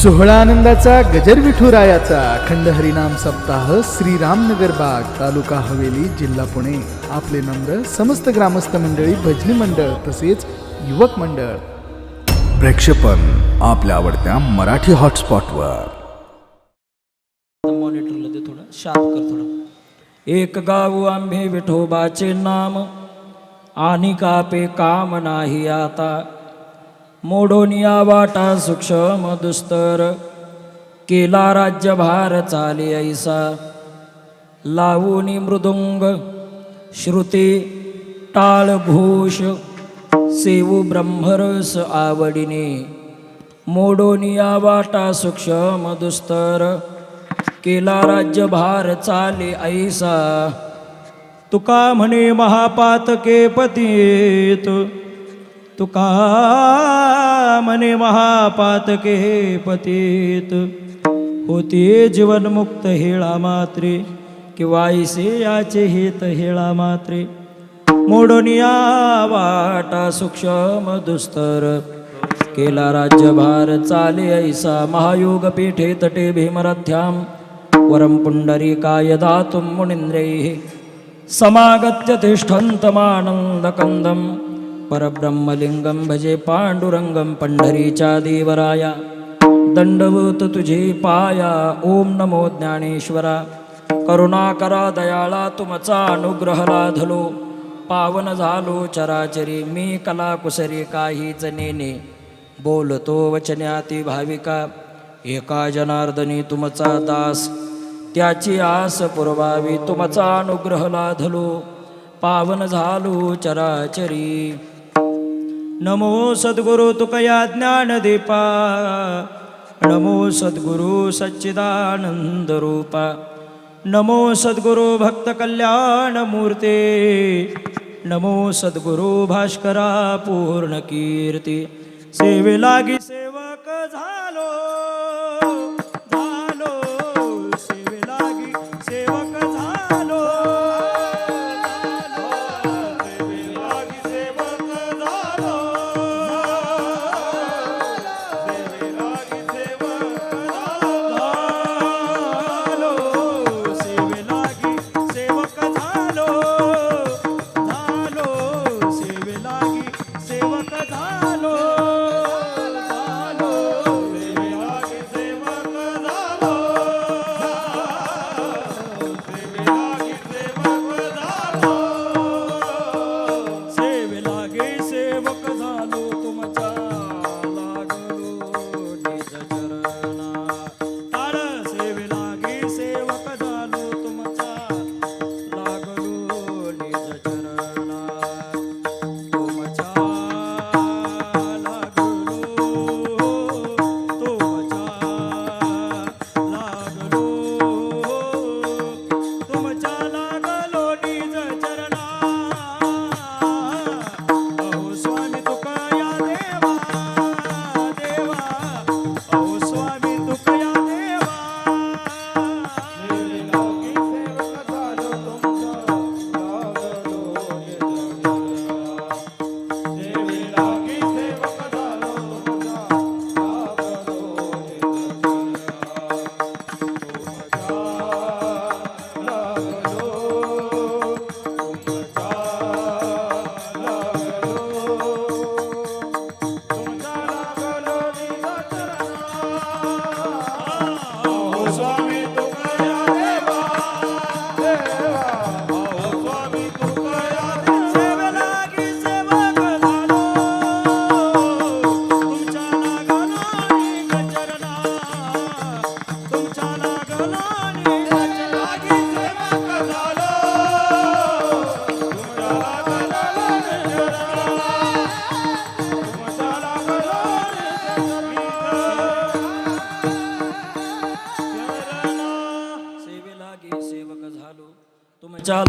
सोहळा आनंदाचा गजर विठुरायाचा अखंड हरिनाम सप्ताह श्रीरामनगर बाग तालुका हवेली जिल्हा पुणे. आपले नम्र समस्त ग्रामस्थ मंडळी, भजनी मंडळ तसेच युवक मंडळ. प्रक्षेपण आपल्या आवडत्या मराठी हॉटस्पॉटवर. मॉनिटरला दे थोडं शांत कर थोडं. एक गाव आम्ही विठोबाचे नाम, आणि कापे काम नाही आता. मोडोनिया वाटा सूक्ष्म दुस्तर, केला राज्यभार चाले ऐसा. लावूनी मृदुंग श्रुती टाळ घोष, सेवू ब्रह्मरस आवडीने. मोडोनिया वाटा सूक्ष्म दुस्तर, केला राज्यभार चाले ऐसा. तुका म्हणे महापातके पतित, तुका म्हणे महापातके पतित. होते जीवनमुक्त हेळा मात्रे, किंवा ऐसे याचे हित हेळा मात्रे. मोडोनिया वाटा सूक्ष्म दुस्तर, केला राज्यभार चाले ऐसा. महायोग पीठे तटे भीमरथ्याम, वरम पुंडरीकाय दातुं मुनीन्द्रैः. समागत्य तिष्ठन्तमानन्दकन्दं, परब्रह्मलिंगं भजे पांडुरंगं. पंढरीच्या देवराया दंडवत तुझे पाया. ओम नमो ज्ञानेश्वरा, करुणाकरा दयाळा. तुमचा अनुग्रह लाधलो, पावन झालो चराचरी. मी कला कुसरी काहीच नेने, बोलतो वचन्याती भाविका. एका जनार्दनी तुमचा दास, त्याची आस पुरवावी. तुमचा अनुग्रह लाधलो, पावन झालो चराचरी. नमो सद्गुरु तुकया ज्ञानदीपा, नमो सद्गुरु सच्चिदानंद रूपा. नमो सद्गुरु भक्त कल्याण मूर्ते, नमो सद्गुरु भास्करा पूर्ण कीर्ती. सेवे लागी सेवक झालो, झालो. सेवे लागी सेवक झालो, झालो. सेवे लागी सेवक झालो, सेवे लागी सेवक झालो. सेवे लागी सेवक झालो, झालो. सेवे लागी सेवक झालो,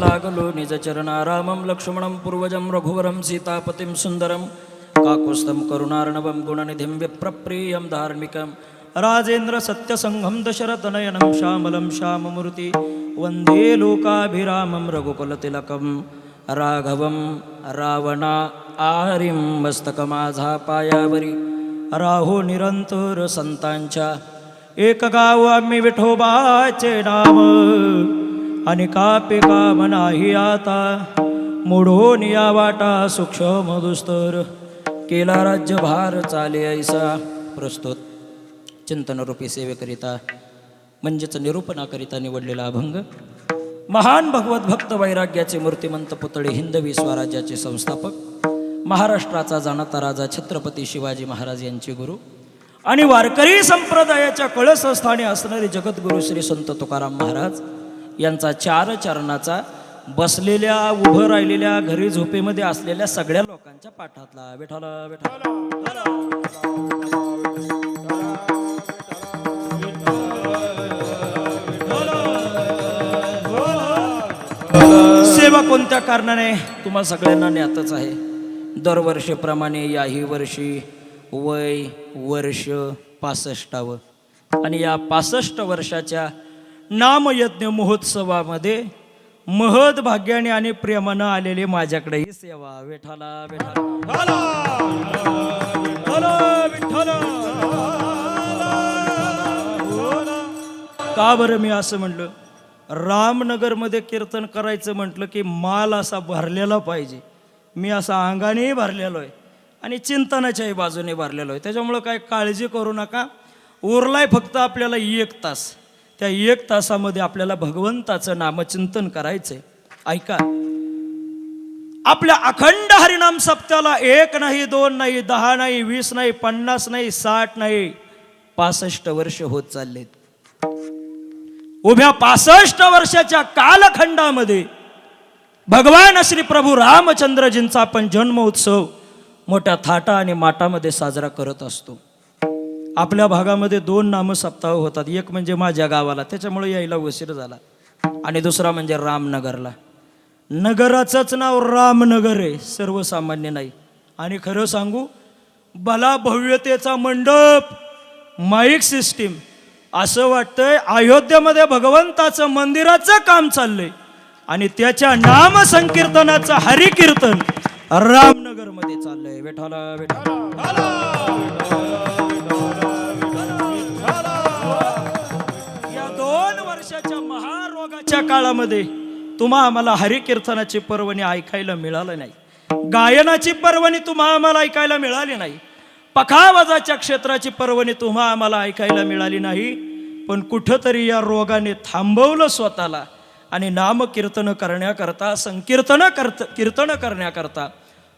लागलो निज चरणा. रामं लक्ष्मणं पूर्वजं रघुवरं सीतापतिं सुंदरं. काकुत्स्थं करुणार्णवं गुणनिधिं विप्रप्रियं धार्मिकं. राजेन्द्र सत्यसंघं दशरथनयनं श्यामलं श्याममूर्ति. वंदे लोकाभिरामं रघुकुलतिलकं. राघवं रावणा आरिं मस्तक माझा पायावरी. राहो निरंतर संतांच्या. एक गाव आम्ही विठोबाचे नाम, आणि कापे काम नाही आता. मोडून या वाटा सूक्ष्म दुस्तर, केला राज्यभार चाले ऐसा. प्रस्तुत चिंतनरूपी सेवेकरिता म्हणजेच निरूपणाकरिता निवडलेला अभंग. महान भगवत भक्त वैराग्याचे मूर्तिमंत पुतळे, हिंदवी स्वराज्याचे संस्थापक, महाराष्ट्राचा जाणता राजा छत्रपती शिवाजी महाराज यांचे गुरु आणि वारकरी संप्रदायाच्या कळसस्थानी असणारे जगद्गुरु श्री संत तुकाराम महाराज यांचा 4 चरणाचा बसलेल्या, उभं राहिलेल्या, घरी झोपेमध्ये असलेल्या सगळ्या लोकांच्या पाठातला. विठ्ठला विठ्ठला. सेवा कोणत्या कारणाने तुम्हा सगळ्यांना ज्ञातच आहे. दरवर्षीप्रमाणे याही वर्षी वय वर्ष 65वे, आणि या 65 वर्षाच्या नामयज्ञ महोत्सवामध्ये महद भाग्याने आणि प्रेमानं आलेली माझ्याकडे ही सेवा. विठ्ठला विठ्ठला. का बरं मी असं म्हणलं? रामनगरमध्ये कीर्तन करायचं म्हटलं की माल असा भरलेला पाहिजे. मी असा अंगानेही भरलेलो आहे आणि चिंतनाच्याही बाजूने भरलेलो आहे. त्याच्यामुळं काय काळजी करू नका. उरलाय फक्त आपल्याला 1 तास. त्या 1 तासामध्ये आपल्याला भगवंताचं नामचिंतन करायचंय. ऐका, आपल्या अखंड हरिनाम सप्त्याला 1 नाही, 2 नाही, 10 नाही, 20 नाही, 50 नाही, 60 नाही, 65 वर्ष होत चाललेत. उभ्या 65 वर्षाच्या कालखंडामध्ये भगवान श्री प्रभू रामचंद्रजींचा आपण जन्मोत्सव मोठ्या थाटा आणि माटामध्ये साजरा करत असतो. आपल्या भागामध्ये 2 नामसप्ताह होतात. एक म्हणजे माझ्या गावाला, त्याच्यामुळे यायला उशीर झाला, आणि दुसरा म्हणजे रामनगरला. नगराचंच नाव रामनगर आहे, सर्वसामान्य नाही. आणि खरं सांगू, भला भव्यतेचा मंडप, माईक सिस्टीम, असं वाटतंय अयोध्येमध्ये भगवंताचं मंदिराचं काम चाललंय आणि त्याच्या नाम संकीर्तनाचं हरिकीर्तन रामनगरमध्ये चाललंय. विठ्ठला विठ्ठला. या 2 वर्षाच्या महारोगाच्या काळामध्ये तुम्हा आम्हाला हरिकीर्तनाची पर्वणी ऐकायला मिळालं नाही, गायनाची पर्वणी तुम्हा आम्हाला ऐकायला मिळाली नाही, पखावाजाच्या क्षेत्राची पर्वणी तुम्हा आम्हाला ऐकायला मिळाली नाही. पण कुठंतरी या रोगाने थांबवलं स्वतःला, आणि नामकीर्तन करण्याकरता, कीर्तन करण्याकरता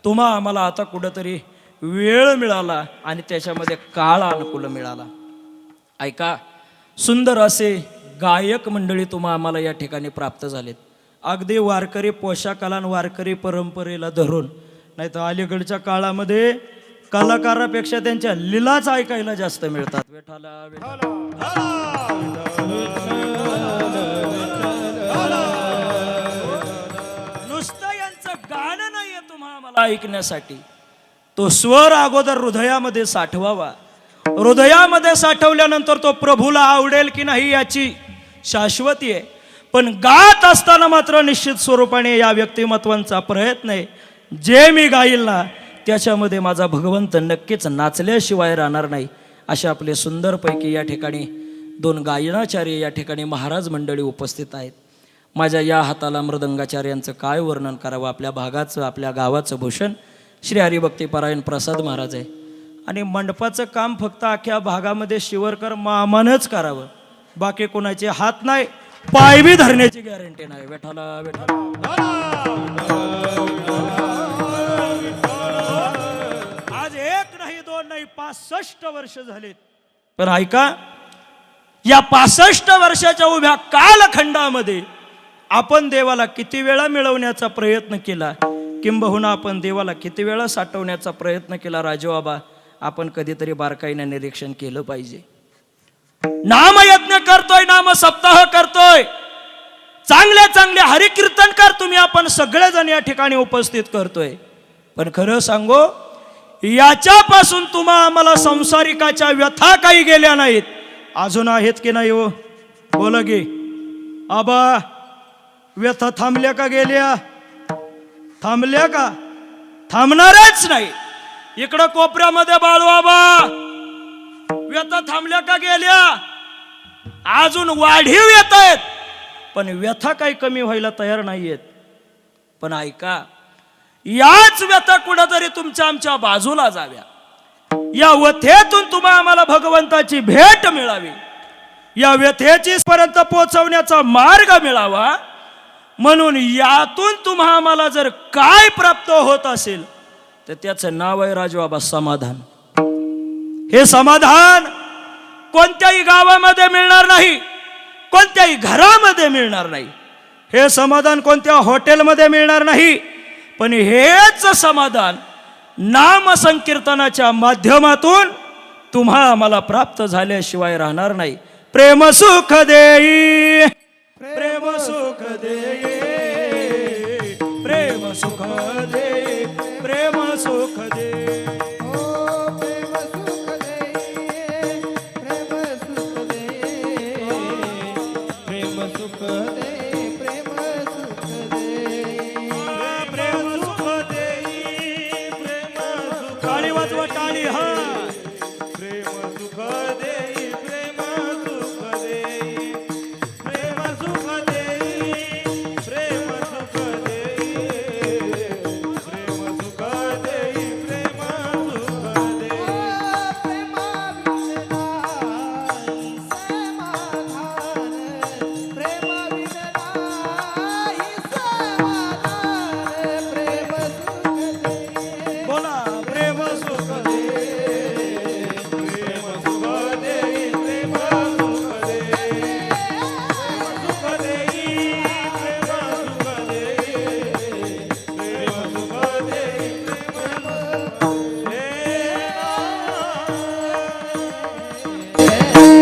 तुम्हा आम्हाला आता कुठंतरी वेळ मिळाला आणि त्याच्यामध्ये काळ अनुकूल मिळाला. ऐका, सुंदर असे गायक मंडळी तुम्हा आम्हाला या ठिकाणी प्राप्त झालेत. अगदी वारकरी पोशाखाला आणि वारकरी परंपरेला धरून, नाही तर अलीकडच्या काळामध्ये कलाकारापेक्षा त्यांच्या लीलाच ऐकायला जास्त मिळतात. विठ्ठला नुसतं यांचं गाणं नाहीये तुम्हा आम्हाला ऐकण्यासाठी. तो स्वर अगोदर हृदयामध्ये साठवावा. हृदयामध्ये साठवल्यानंतर तो प्रभूला आवडेल की नाही याची शाश्वती आहे. पण गात असताना मात्र निश्चित स्वरूपाने या व्यक्तिमत्वांचा प्रयत्न आहे. जे मी गाईल ना त्याच्यामध्ये माझा भगवंत नक्कीच नाचल्याशिवाय राहणार नाही. अशा आपले सुंदरपैकी या ठिकाणी 2 गायनाचार्य या ठिकाणी महाराज मंडळी उपस्थित आहेत. माझ्या या हाताला मृदंगाचार्यांचं काय वर्णन करावं. आपल्या भागाचं, आपल्या गावाचं भूषण श्री हरिभक्तीपरायण प्रसाद महाराज आहे. आणि मंडपाचं काम फक्त अख्ख्या भागामध्ये शिवरकर मामानंच करावं. बाकी कोणाचे हात नाही, पाय बी धरण्याची गॅरंटी नाही. विठ्ठला विठ्ठला. आज 1 नाही, 2 नाही, 65 वर्ष झालेत. पण ऐका, या 65 वर्षाच्या उभ्या कालखंडामध्ये आपण देवाला किती वेळा मिळवण्याचा प्रयत्न केला, किंबहुना आपण देवाला किती वेळा साठवण्याचा प्रयत्न केला. राजोबाबा, आपण कधीतरी बारकाईने निरीक्षण केलं पाहिजे. नामयज्ञ करतोय, नाम सप्ताह करतोय, चांगल्या चांगल्या हरिकीर्तनकार तुम्ही आपण सगळेजण या ठिकाणी उपस्थित करतोय. पण खरं सांगू, याच्यापासून तुम्हा आम्हाला संसारिकाच्या व्यथा काही गेल्या नाहीत. अजून आहेत की नाही हो? बोला गे आबा, व्यथा थांबल्या का गेल्या? थांबल्या का? थांबणारच नाही. इकडं कोपऱ्यामध्ये बाळूबाबा व्यथा थांबल्या का गेल्या? अजून वाढीव येत आहेत, पण व्यथा काही कमी व्हायला तयार नाहीयेत. पण ऐका, याच व्यथा कुठेतरी तुमच्या आमच्या बाजूला जाव्या. या व्यथेतून तुम्हा आम्हाला भगवंताची भेट मिळावी, या व्यथेची पर्यंत पोहोचवण्याचा मार्ग मिळावा. म्हणून यातून तुम्हा आम्हाला जर काय प्राप्त होत असेल तर त्याचं नाव आहे राजबाबा समाधान. हे समाधान कोणत्याही गावामध्ये मिळणार नाही, कोणत्याही घरामध्ये मिळणार नाही. हे समाधान कोणत्या हॉटेलमध्ये मिळणार नाही, पण हेच समाधान नाम संकीर्तनाच्या माध्यमातून तुम्हा आम्हाला प्राप्त झाल्याशिवाय राहणार नाही. प्रेम सुख देई, प्रेम सुख देई, प्रेम सुख देई, प्रेम सुख देई. टाळी वाजवा, टाळी. हा, प्रेम सुख देई, प्रेम सुख देई, प्रेम सुख देई, प्रेम सुख देई, प्रेम सुख देई, प्रेम सुख देई. बोला. प्रेम सुख प्रेम सुख देई, प्रेम सुख देई, प्रेम सुख देई, प्रेम सुख देई, प्रेम सुख देई,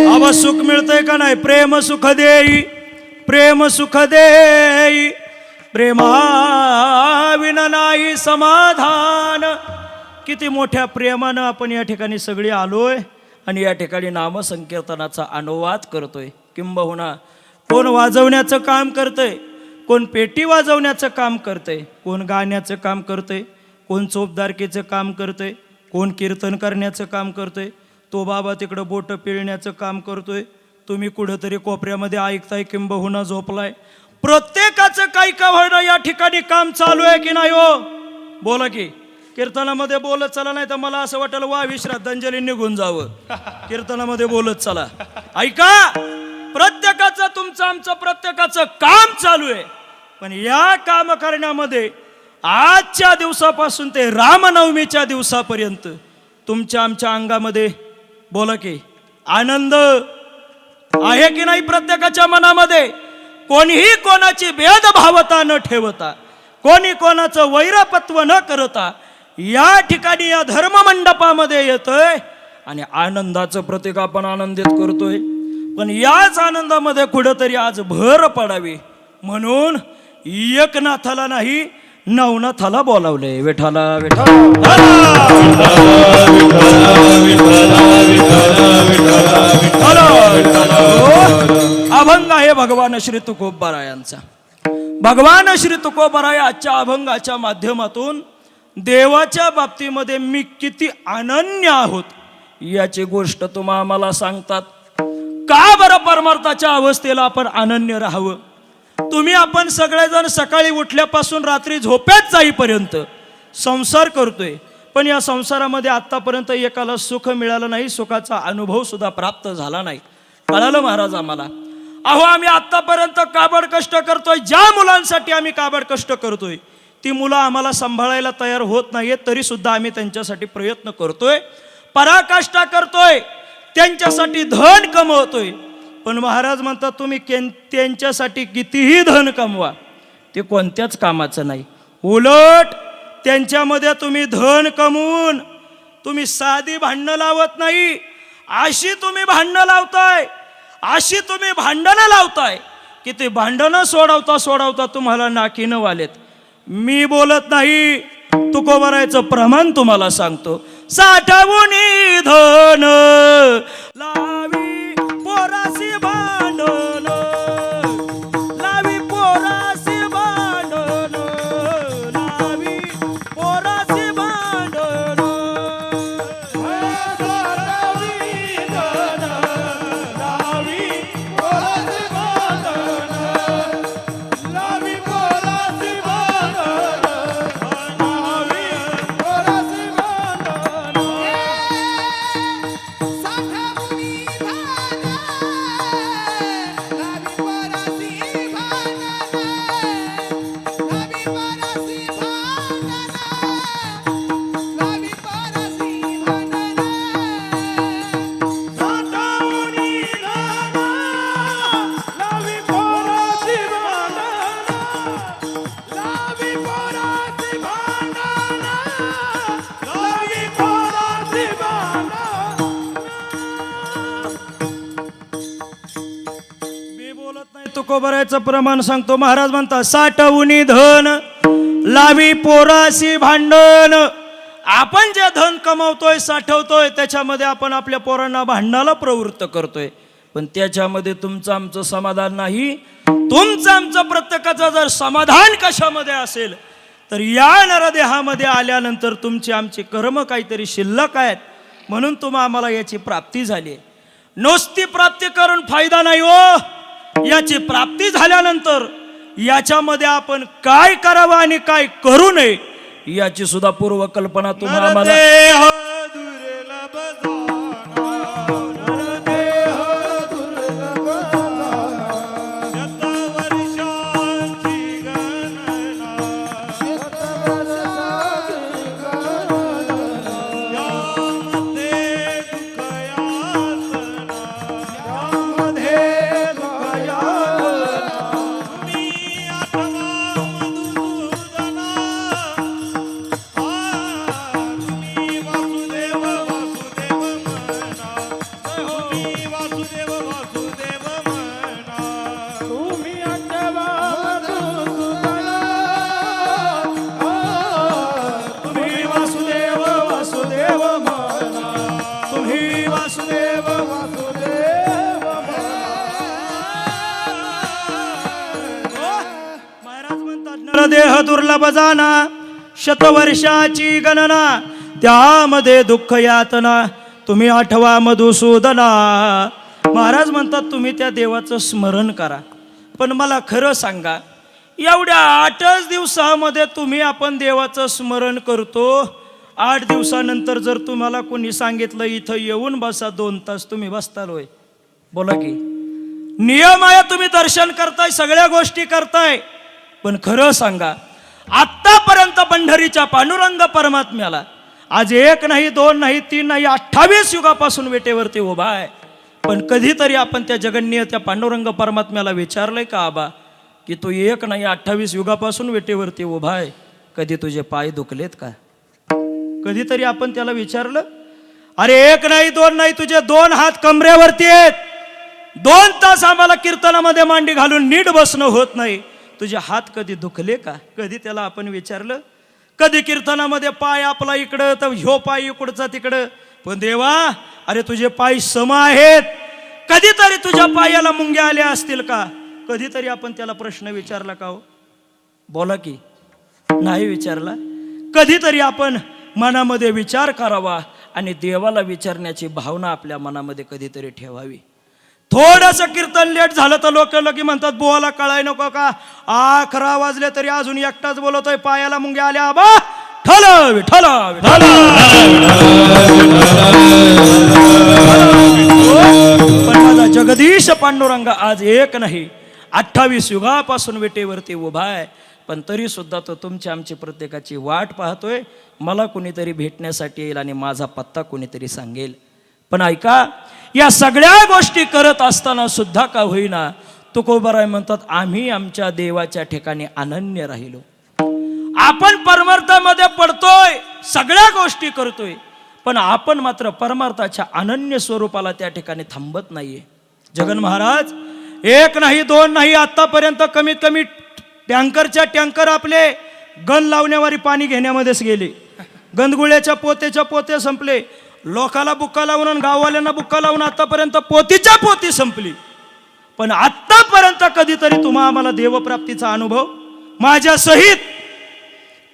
आवा सुख मिळतंय का नाही? प्रेम सुख देई, प्रेम सुख देई, प्रेमाविना नाही समाधान. किती मोठ्या प्रेमानं आपण या ठिकाणी सगळी आलोय आणि या ठिकाणी नामसंकीर्तनाचा अनुवाद करतोय. किंबहुना कोण वाजवण्याचं काम करतंय, कोण पेटी वाजवण्याचं काम करतंय, कोण गाण्याचं काम करतंय, कोण चोपदारकीचं काम करतंय, कोण कीर्तन करण्याचं काम करतंय, तो बाबा तिकडं बोटं पिळण्याचं काम करतोय, तुम्ही कुठंतरी कोपऱ्यामध्ये ऐकताय, किंबहुना झोपलाय. प्रत्येकाचं काही का होईना या ठिकाणी काम चालू आहे की नाही हो? बोला की. कीर्तनामध्ये बोलत चला, नाही तर मला असं वाटेल वा श्रद्धांजली निघून जावं. कीर्तनामध्ये बोलत चला. ऐका, प्रत्येकाचं तुमचं आमचं प्रत्येकाचं काम चालू आहे, पण या काम करण्यामध्ये आजच्या दिवसापासून ते रामनवमीच्या दिवसापर्यंत तुमच्या आमच्या अंगामध्ये बोला की आनंद आहे की नाही? प्रत्येकाच्या मनामध्ये कोणीही कोणाची भेदभावता न ठेवता, कोणी कोणाचं वैरपत्व न करता या ठिकाणी या धर्ममंडपामध्ये येतोय आणि आनंदाचं प्रतीक आपण आनंदित करतोय. पण याच आनंदामध्ये कुठंतरी आज भर पडावी म्हणून एकनाथाला नाही नवनाथाला बोलावले. विठाला विठाला अभंग आहे भगवान श्री तुकोबारायांचा. भगवान श्री तुकोबाराय आजच्या अभंगाच्या माध्यमातून देवाच्या बाबतीमध्ये मी किती अनन्य आहोत याची गोष्ट तुम्हा आम्हाला सांगतात. का बरं परमार्थाच्या अवस्थेला आपण अनन्य राहावं? तुम्ही आपण सगळेजण सकाळी उठल्यापासून रात्री झोपेत जाईपर्यंत संसार करतोय, पण या संसारामध्ये आतापर्यंत एकाला सुख मिळालं नाही, सुखाचा अनुभव सुद्धा प्राप्त झाला नाही. कळालं महाराज आम्हाला? अहो, आम्ही आतापर्यंत काबड कष्ट करतोय. ज्या मुलांसाठी आम्ही काबड कष्ट करतोय ती मुलं आम्हाला सांभाळायला तयार होत नाहीयेत, तरी सुद्धा आम्ही त्यांच्यासाठी प्रयत्न करतोय, पराकाष्ठा करतोय, त्यांच्यासाठी धन कमवतोय. पण महाराज म्हणतात तुम्ही त्यांच्यासाठी कितीही धन कमवा ते कोणत्याच कामाचं नाही. उलट त्यांच्यामध्ये तुम्ही धन कमवून तुम्ही साधी भांडणं लावत नाही, अशी तुम्ही भांडणं लावताय, अशी तुम्ही भांडणं लावताय की ते भांडणं सोडवता सोडवता तुम्हाला नाकीनं वालेत. मी बोलत नाही, तुकोबारायचं प्रमाण तुम्हाला सांगतो. साठवून धन लावी पोरासी भांडण, लावी पोरासी भांडण, लावी पोरासी भांडण. तुकोबरायचं प्रमाण सांगतो. महाराज म्हणतात साठवून धन लावी पोरासी भांडण. आपण जे धन कमावतोय साठवतोय त्याच्यामध्ये आपण आपल्या पोरांना भांडणाला प्रवृत्त करतोय, पण त्याच्यामध्ये तुमचं आमचं समाधान नाही. तुमचं आमचं प्रत्येकाचं जर समाधान कशामध्ये असेल तर या नरदेहामध्ये आल्यानंतर तुमची आमची कर्म काहीतरी शिल्लक आहेत, म्हणून तुम्हा आम्हाला याची प्राप्ती झाली. नुसती प्राप्ती करून फायदा नाही हो. याची प्राप्ती झाल्यानंतर याच्यामध्ये आपण काय करावं आणि काय करू नये याची सुद्धा पूर्वकल्पना तुम्हाला आम्हाला. नरदेह दुर्लभ जाना, नरदेह दुर्लभ जाना. शतवर्षांची गणना, शतवर्षांची गणना. यामध्ये दुःख यातना, यामध्ये दुःख यातना. तुम्ही आठवा मधुसूदना. तुम्ही वासुदेव वासुदेव म्हणा, तुम्ही वासुदेव वासुदेव म्हणा. तुम्ही आठवा मधुसूदना. तुम्ही वासुदेव वासुदेव म्हणा, तुम्ही वासुदेव वासुदेव म्हणा. महाराज म्हणतात नरदेह दुर्लभ जाना, शतवर्षाची गणना, त्यामध्ये दुःख यातना. तुम्ही आठवा मधुसूदना. महाराज म्हणतात तुम्ही त्या देवाचं स्मरण करा, पण मला खरं सांगा एवढ्या 8च दिवसामध्ये तुम्ही आपण देवाचं स्मरण करतो. 8 दिवसानंतर जर तुम्हाला कोणी सांगितलं इथं येऊन बसा 2 तास, तुम्ही बसताल होय? बोला की. नियम आहे, तुम्ही दर्शन करताय, सगळ्या गोष्टी करताय, पण खरं सांगा आत्तापर्यंत पंढरीच्या पांडुरंग परमात्म्याला आज 1 नाही 2 नाही 3 नाही 28 युगापासून वेटेवरती उभा आहे, पण कधीतरी आपण त्या जगन्य त्या पांडुरंग परमात्म्याला विचारलंय का आबा की तू 1 नाही 28 युगापासून वेटेवरती उभा आहे, कधी तुझे पाय दुखलेत का? कधीतरी आपण त्याला विचारलं? अरे 1 नाही 2 नाही, तुझे 2 हात कमरेवरती आहेत, 2 तास आम्हाला कीर्तनामध्ये मांडी घालून नीट बसणं होत नाही, तुझे हात कधी दुखले का? कधी त्याला आपण विचारलं? कधी कीर्तनामध्ये पाय आपला इकडं तर ह्यो पाय इकडचा तिकडं, पण देवा अरे तुझे पाय सम आहेत, कधीतरी तुझ्या पायाला मुंग्या आल्या असतील का? कधीतरी आपण त्याला प्रश्न विचारला का हो? बोला की. नाही विचारला. कधीतरी आपण मनामध्ये विचार करावा आणि देवाला विचारण्याची भावना आपल्या मनामध्ये कधीतरी ठेवावी. थोडंसं कीर्तन लेट झालं तर लोक लगी म्हणतात बोला कळाय नको का, 11 वाजले तरी अजून एकटाच बोलतोय, पायाला मुंग्या आल्या आबा ठल विठ्ठल विठ्ठल. पण माझा जगदीश पांडुरंग आज 1 नाही 28 युगापासून वेटेवरती उभा आहे, पण तरी सुद्धा तो तुमची आमची प्रत्येकाची वाट पाहतोय. मला कोणीतरी भेटण्यासाठी येईल आणि माझा पत्ता कोणीतरी सांगेल. पण ऐका, या सगळ्या गोष्टी करत असताना सुद्धा का होईना तुकोबाराय म्हणतात आम्ही आमच्या देवाच्या ठिकाणी अनन्य राहिलो. आपण परमार्थामध्ये पडतोय, सगळ्या गोष्टी करतोय, पण आपण मात्र परमार्थाच्या अनन्य स्वरूपाला त्या ठिकाणी थांबत नाहीये. जगन महाराज 1 नाही 2 नाही, आतापर्यंत कमीत कमी टँकरच्या टँकर आपले गण लावण्यावारी पाणी घेण्यामध्येच गेले. गंधगुळ्याच्या पोतेच्या पोते संपले, लोकाला बुक्का लावून आणि गाववाल्यांना बुक्का लावून आतापर्यंत पोतीच्या पोती संपली. पण आतापर्यंत कधीतरी तुम्हा आम्हाला देवप्राप्तीचा अनुभव माझ्या सहित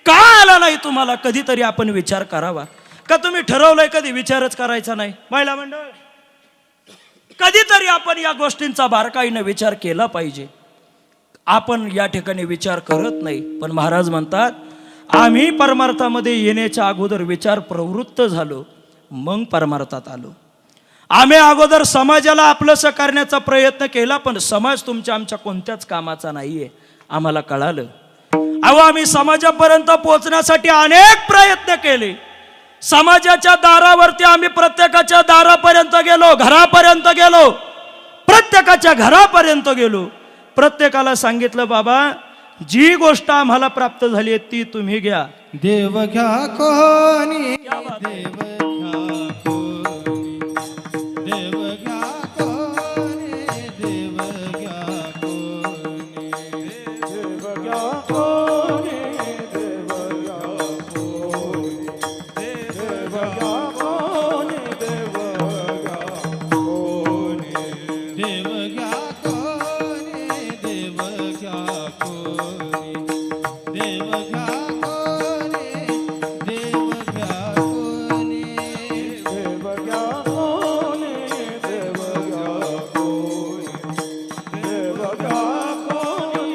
का आला नाही? तुम्हाला कधीतरी आपण विचार करावा का? तुम्ही ठरवलंय कधी विचारच करायचा नाही? महिला मंडळ, कधीतरी आपण या गोष्टींचा बारकाईने विचार केला पाहिजे. आपण या ठिकाणी विचार करत नाही. पण महाराज म्हणतात आम्ही परमार्थामध्ये येण्याच्या अगोदर विचार प्रवृत्त झालो, मग परमार्थात आलो. आम्ही अगोदर समाजाला आपलंसं करण्याचा प्रयत्न केला, पण समाज तुमच्या आमच्या कोणत्याच कामाचा नाहीये आम्हाला कळालं. अहो आम्ही समाजापर्यंत पोहोचण्यासाठी अनेक प्रयत्न केले. समाजाच्या दारावरती आम्ही प्रत्येकाच्या दारापर्यंत गेलो, घरापर्यंत गेलो, प्रत्येकाच्या घरापर्यंत गेलो. प्रत्येकाला सांगितलं बाबा जी गोष्ट आम्हाला प्राप्त झाली आहे ती तुम्ही घ्या. देव घ्या कोणी, देव घ्या कोणी, देव घ्या कोणी, देव घ्या कोणी. देव घ्या कोणी देव घ्या कोणी देव घ्या कोणी देव घ्या कोणी देव घ्या कोणी देव घ्या कोणी देव घ्या कोणी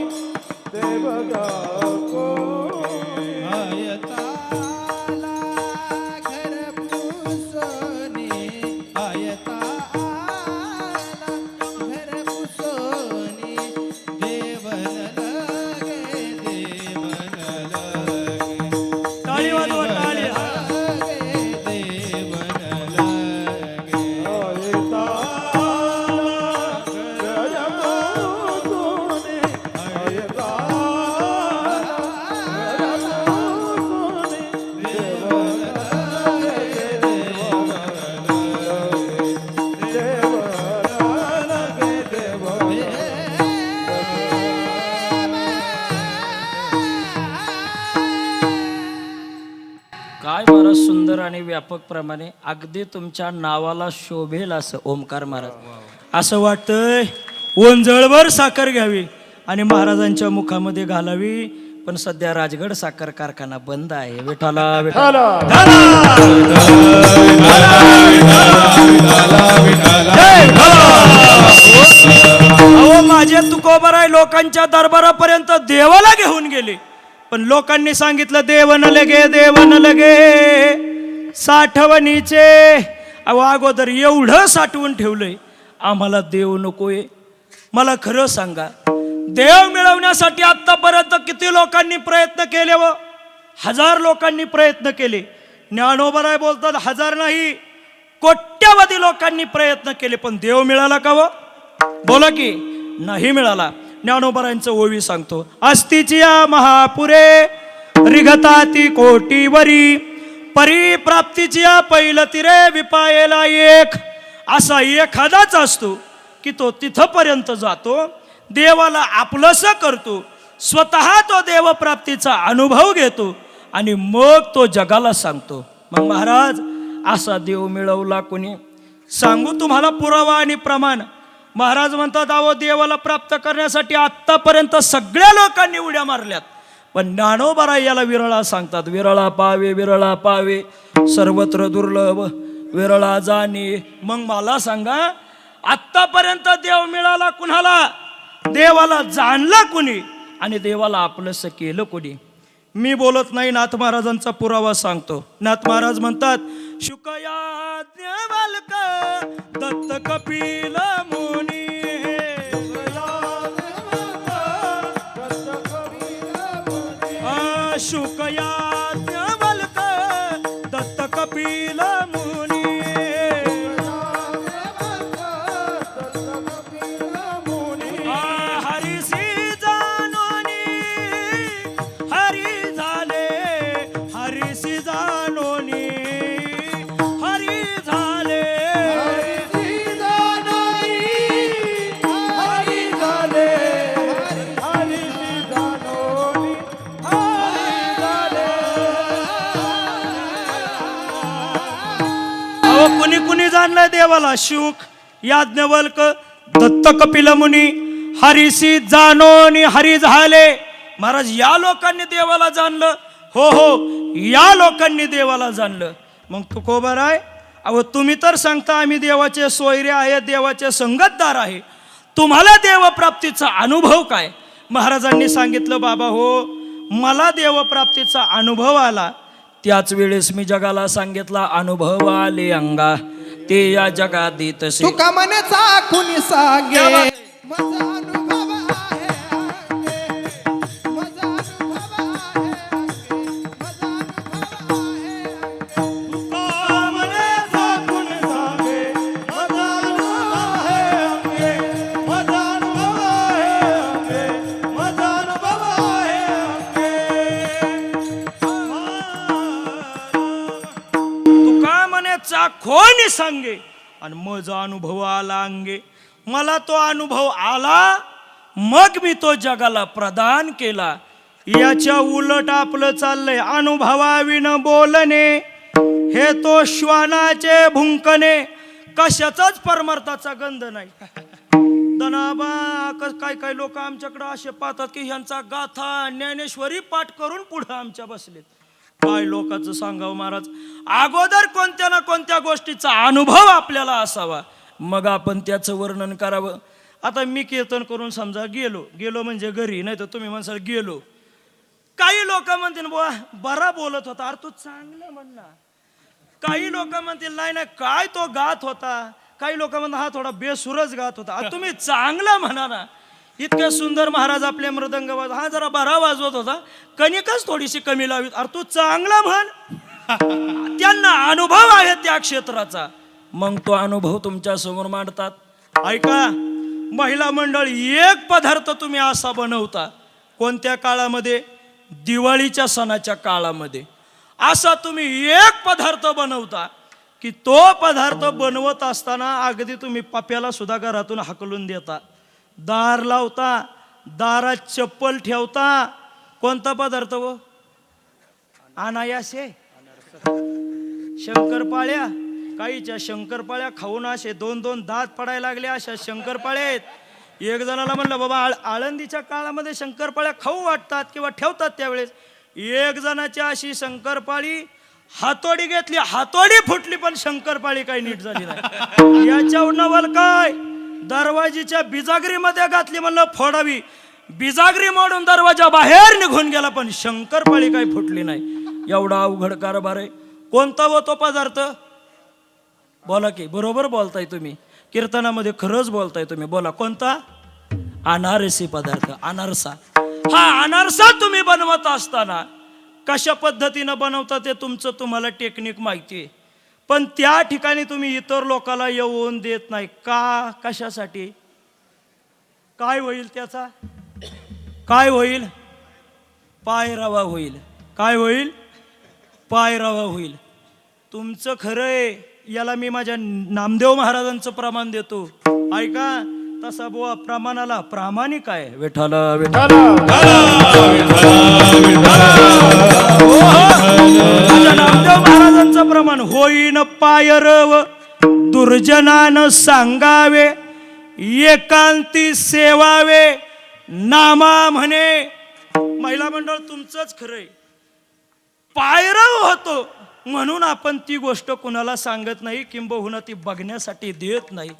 देव घ्या कोणी आयताला घर पुसोनी आयताला घर पुसोनी देवन लगे देवन लगे टाळी वाजवा टाळी देवन लगे काय महाराज सुंदर आणि व्यापक प्रमाणे अगदी तुमच्या नावाला शोभेल असं ओमकार महाराज असं वाटतंय ओंजळभर साखर घ्यावी आणि महाराजांच्या मुखामध्ये घालावी, पण सध्या राजगड साखर कारखाना बंद आहे. विठाला विठाला अहो माझे तुकोबराय लोकांच्या दरबारापर्यंत देवाला घेऊन गेले, पण लोकांनी सांगितलं देव न लगे साठवणीचे. अहो अगोदर एवढं साठवून ठेवलंय, आम्हाला देव नकोय. मला खरं सांगा, देव मिळवण्यासाठी आतापर्यंत किती लोकांनी प्रयत्न केले व 1000 लोकांनी प्रयत्न केले. ज्ञानोबराय बोलतात 1000 नाही, कोट्यवधी लोकांनी प्रयत्न केले, पण देव मिळाला का व? बोला की नाही मिळाला. ज्ञानोबरायांचं ओवी सांगतो. अस्तिची या महापुरे रिघताती कोटीवरी परिप्राप्तीची या पहिलं तिरे विपायला एक. असा एखादाच असतो की तो तिथपर्यंत जातो, देवाला आपलंसं करतो, स्वतः तो देवप्राप्तीचा अनुभव घेतो आणि मग तो जगाला सांगतो. मग महाराज असा देव मिळवला कोणी? सांगू तुम्हाला पुरावा आणि प्रमाण. महाराज म्हणतात अहो देवाला प्राप्त करण्यासाठी आत्तापर्यंत सगळ्या लोकांनी उड्या मारल्यात, पण ज्ञानोबराय याला विरळा सांगतात. विरळा पावे सर्वत्र दुर्लभ विरळा जाणे. मग मला सांगा आत्तापर्यंत देव मिळाला कुणाला? देवाला जाणला कुणी आणि देवाला आपलंसं केलं कुणी? मी बोलत नाही, नाथ महाराजांचा पुरावा सांगतो. नाथ महाराज म्हणतात शुकयाज्ञ बालक दत्त कपिल मुनी शुकयाज्ञ बालक दत्त कपिल मुनी हरिसी जानोनी हरी झाले हरिसी जानोनी हरी झाले अहो कुणी कुणी जाणलंय देवाला? शुक याज्ञवल्क दत्त कपिल मुनी हरिसी जानोनी हरी झाले. महाराज या लोकांनी देवाला जाणलं. हो या लोकांनी देवाला जाणलं. मग तुकोबराय अहो तुम्ही तर सांगता आम्ही देवाचे सोयरे आहे, देवाचे संगतदार आहे, तुम्हाला देवप्राप्तीचा अनुभव काय? महाराजांनी सांगितलं बाबा हो मला देवप्राप्तीचा अनुभव आला, त्याच वेळेस मी जगाला सांगितला अनुभव आले अंगा ते या जगात देतसे. तुका मनाचा कुणी सांगे क्या बात? माझा अनुभव आहे अंगे. माझा अनुभव आहे अंगे. माझा अनुभव आहे तुका मनेचा कोणी सांगे आणि माझा अनुभव आला अंगे. मला तो अनुभव आला मग मी तो जगाला प्रदान केला. याच्या उलट आपलं चाललंय अनुभवाविन बोलणे, हे तो श्वानाचे भुंकणे, कशाचाच परमार्थाचा गंध नाही. दनाबा काय काय लोक आमच्याकडे असे पाहतात की ह्यांचा गाथा ज्ञानेश्वरी पाठ करून पुढे आमच्या बसलेत. काय लोकांचं सांगावं महाराज, अगोदर कोणत्या ना कोणत्या गोष्टीचा अनुभव आपल्याला असावा, मग आपण त्याचं वर्णन करावं. आता मी कीर्तन करून समजा गेलो म्हणजे घरी, नाही तर तुम्ही म्हणसाल गेलो. काही लोक म्हणतील बुवा बरा बोलत होता, अरे तू चांगलं म्हण ना. काही लोक म्हणतील नाही नाही काय तो गात होता. काही लोक म्हणतात हा थोडा बेसुरच गात होता. अरे तुम्ही चांगला म्हणा ना. इतके सुंदर महाराज आपले मृदंग वाजवत, हा जरा बरा वाजवत होता, कणिकच थोडीशी कमी लावीत, अरे तू चांगला म्हण. त्यांना अनुभव आहे त्या क्षेत्राचा, मग तो अनुभव तुमच्या समोर मांडतात. ऐका, महिला मंडळ एक पदार्थ तुम्ही असा बनवता, कोणत्या काळामध्ये? दिवाळीच्या सणाच्या काळामध्ये असा तुम्ही एक पदार्थ बनवता की तो पदार्थ बनवत असताना अगदी तुम्ही पप्याला सुद्धा घरातून हाकलून देता, दार लावता, दारात चप्पल ठेवता. कोणता पदार्थ व अनायासे? शंकरपाळ्या. काहीच्या शंकरपाळ्या खाऊन असे 2-2 दात पडायला लागले, अशा शंकरपाळ्या आहेत. एक जणाला म्हणलं बाबा आळंदीच्या काळामध्ये शंकरपाळ्या खाऊ वाटतात किंवा ठेवतात त्यावेळेस. एक जणाची अशी शंकरपाळी हातोडी घेतली, हातोडी फुटली, पण शंकरपाळी काही नीट झाली नाही. याच्यावर नवल काय, दरवाजीच्या बिजागरीमध्ये घातली, म्हणलं फोडावी, बिजागरी मोडून दरवाजा बाहेर निघून गेला, पण शंकरपाळी काही फुटली नाही. एवढा अवघड कारभार आहे. कोणता व तो पदार्थ? बोला की, बरोबर बोलताय तुम्ही, कीर्तनामध्ये खरंच बोलताय तुम्ही. बोला कोणता? अनारसी पदार्थ, अनारसा. हा अनारसा तुम्ही बनवत असताना कशा पद्धतीनं बनवता ते तुमचं तुम्हाला टेक्निक माहिती आहे, पण त्या ठिकाणी तुम्ही इतर लोकांना येऊन देत नाही का? कशासाठी? काय होईल त्याचा? काय होईल? पायरावा होईल. काय होईल? पायरावा होईल. तुमचं खरंय, याला मी माझ्या नामदेव महाराजांचं प्रमाण देतो. ऐका, तसा बुवा प्रमाणाला प्रामाणिक आहे. विठ्ठल विठ्ठल माझ्या नामदेव महाराजांचं प्रमाण. होईन पायरव दुर्जनान सांगावे, एकांती सेवावे नामा म्हणे. महिला मंडळ तुमचंच खरंय, पायरव होतो म्हणून आपण ती गोष्ट कुणाला सांगत नाही, किंबहुना ती बघण्यासाठी देत नाही.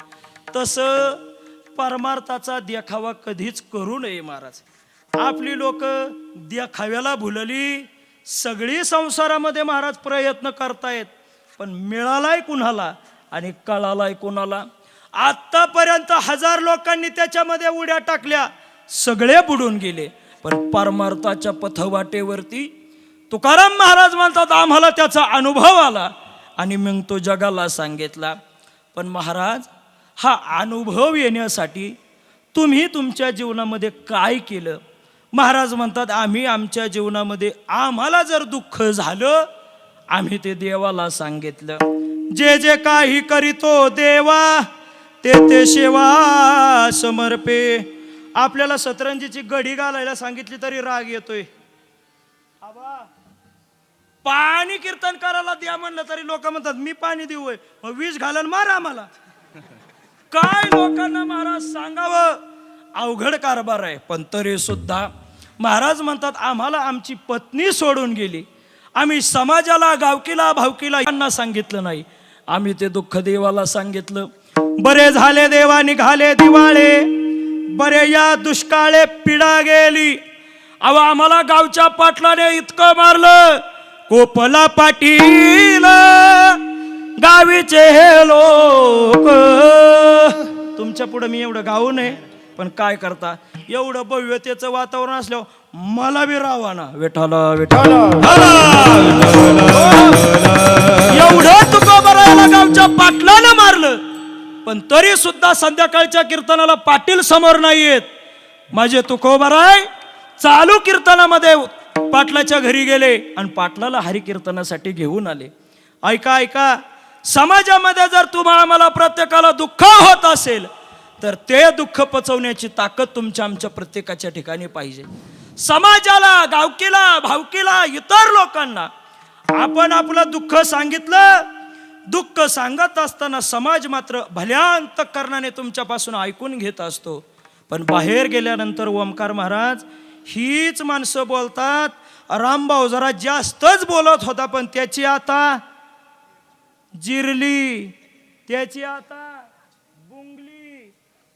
तसं परमार्थाचा देखावा कधीच करू नये महाराज. आपली लोक देखाव्याला भुलली. सगळी संसारामध्ये महाराज प्रयत्न करतायत, पण मिळालाय कुणाला आणि कळालाय कुणाला? आतापर्यंत 1000 लोकांनी त्याच्यामध्ये उड्या टाकल्या, सगळे बुडून गेले. पण परमार्थाच्या पथवाटेवरती तुकाराम महाराज म्हणतात आम्हाला त्याचा अनुभव आला आणि मग तो जगाला सांगितला. पण महाराज, हा अनुभव येण्यासाठी तुम्ही तुमच्या जीवनामध्ये काय केलं? महाराज म्हणतात आम्ही आमच्या जीवनामध्ये आम्हाला जर दुःख झालं, आम्ही ते देवाला सांगितलं. जे जे काही करीतो देवा, ते ते सेवा समर्पे. आपल्याला सतरंजीची गडी घालायला सांगितली तरी राग येतोय. आबा पाणी कीर्तन करायला द्या म्हणलं तरी लोक म्हणतात मी पाणी देऊ, मग विष घालन मार आम्हाला. काय लोकांना महाराज सांगावं, अवघड कारभार आहे. पण तरी सुद्धा महाराज म्हणतात आम्हाला आमची पत्नी सोडून गेली, आम्ही समाजाला, गावकीला, भावकीला यांना सांगितलं नाही, आम्ही ते दुःख देवाला सांगितलं. बरे झाले देवा निघाले दिवाळे, बरे या दुष्काळे पिढा गेली. अहो आम्हाला गावच्या पाटलाने इतकं मारलं, कोपला पाटील गावीचे हे लोक. तुमच्या पुढे मी एवढं गाऊ नये, पण काय करता, एवढं भव्यतेचं वातावरण असल्यावर मला बी रावा ना. विठ्ठल विठ्ठल एवढं तुकोबारायला गावच्या पाटलानं मारलं, पण तरी सुद्धा संध्याकाळच्या कीर्तनाला पाटील समोर नाही येत. माझे तुकोबाराय चालू कीर्तनामध्ये पाटलाच्या घरी गेले आणि पाटलाला हरिकीर्तनासाठी घेऊन आले. ऐका ऐका, समाजामध्ये जर तुम्हाला आम्हाला प्रत्येकाला दुःख होत असेल तर ते दुःख पचवण्याची ताकद तुमच्या आमच्या प्रत्येकाच्या ठिकाणी पाहिजे. समाजाला, गावकीला, भावकीला, इतर लोकांना आपण आपलं दुःख सांगितलं दुःख सांगत असताना समाज मात्र भल्या अंतःकरणाने तुमच्यापासून ऐकून घेत असतो. पण बाहेर गेल्यानंतर ओमकार महाराज हीच माणसं बोलतात, रामभाऊ जरा जास्तच बोलत होता पण त्याची आता जिरली, त्याची आता बुंगली.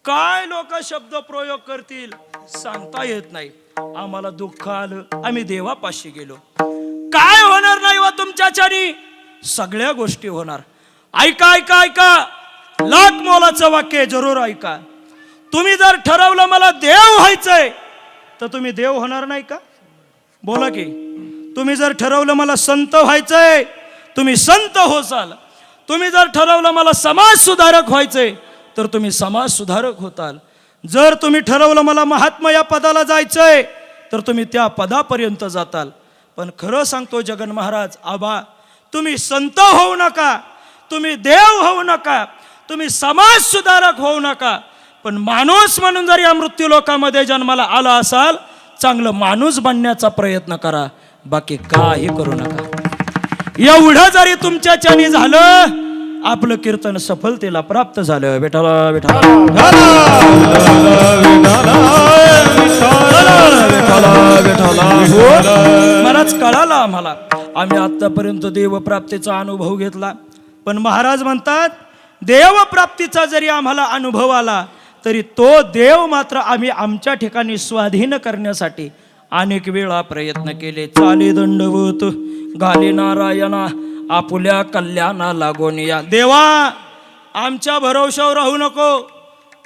काय लोक शब्द प्रयोग करतील सांगता येत नाही. आम्हाला दुःख आलं, आम्ही देवापाशी गेलो. काय होणार नाही व तुमच्याच्यानी सगळ्या गोष्टी होणार. ऐका ऐका ऐका, लाख मोलाचं वाक्य जरूर ऐका. तुम्ही जर ठरवलं मला देव व्हायचंय तर तुम्ही देव होणार नाही का? बोला की. तुम्ही जर ठरवलं मला संत व्हायचंय तुम्ही संत होसाल. तुम्ही जर ठरवलं मला समाज सुधारक व्हायचंय तर तुम्ही समाज सुधारक होताल. जर तुम्ही ठरवलं मला महात्मा या पदाला जायचंय तर तुम्ही त्या पदापर्यंत जाताल. पण खरं सांगतो जगन महाराज, आबा तुम्ही संत होऊ नका, तुम्ही देव होऊ नका, तुम्ही समाज सुधारक होऊ नका, पण माणूस म्हणून जर या मृत्यू लोकामध्ये जन्माला आला असाल चांगलं माणूस बनण्याचा प्रयत्न करा, बाकी काही करू नका. एवढं जरी तुमच्याच्यानी झालं आपलं कीर्तन सफलतेला प्राप्त झालं. विठ्ठला विठ्ठला मलाच कळालं आम्हाला. आम्ही आतापर्यंत देवप्राप्तीचा अनुभव घेतला, पण महाराज म्हणतात देवप्राप्तीचा जरी आम्हाला अनुभव आला तरी तो देव मात्र आम्ही आमच्या ठिकाणी स्वाधीन करण्यासाठी अनेक वेळा प्रयत्न केले. चाले दंडवत घाले नारायणा आपुल्या कल्याणा लागून या. देवा आमच्या भरोशावर राहू नको.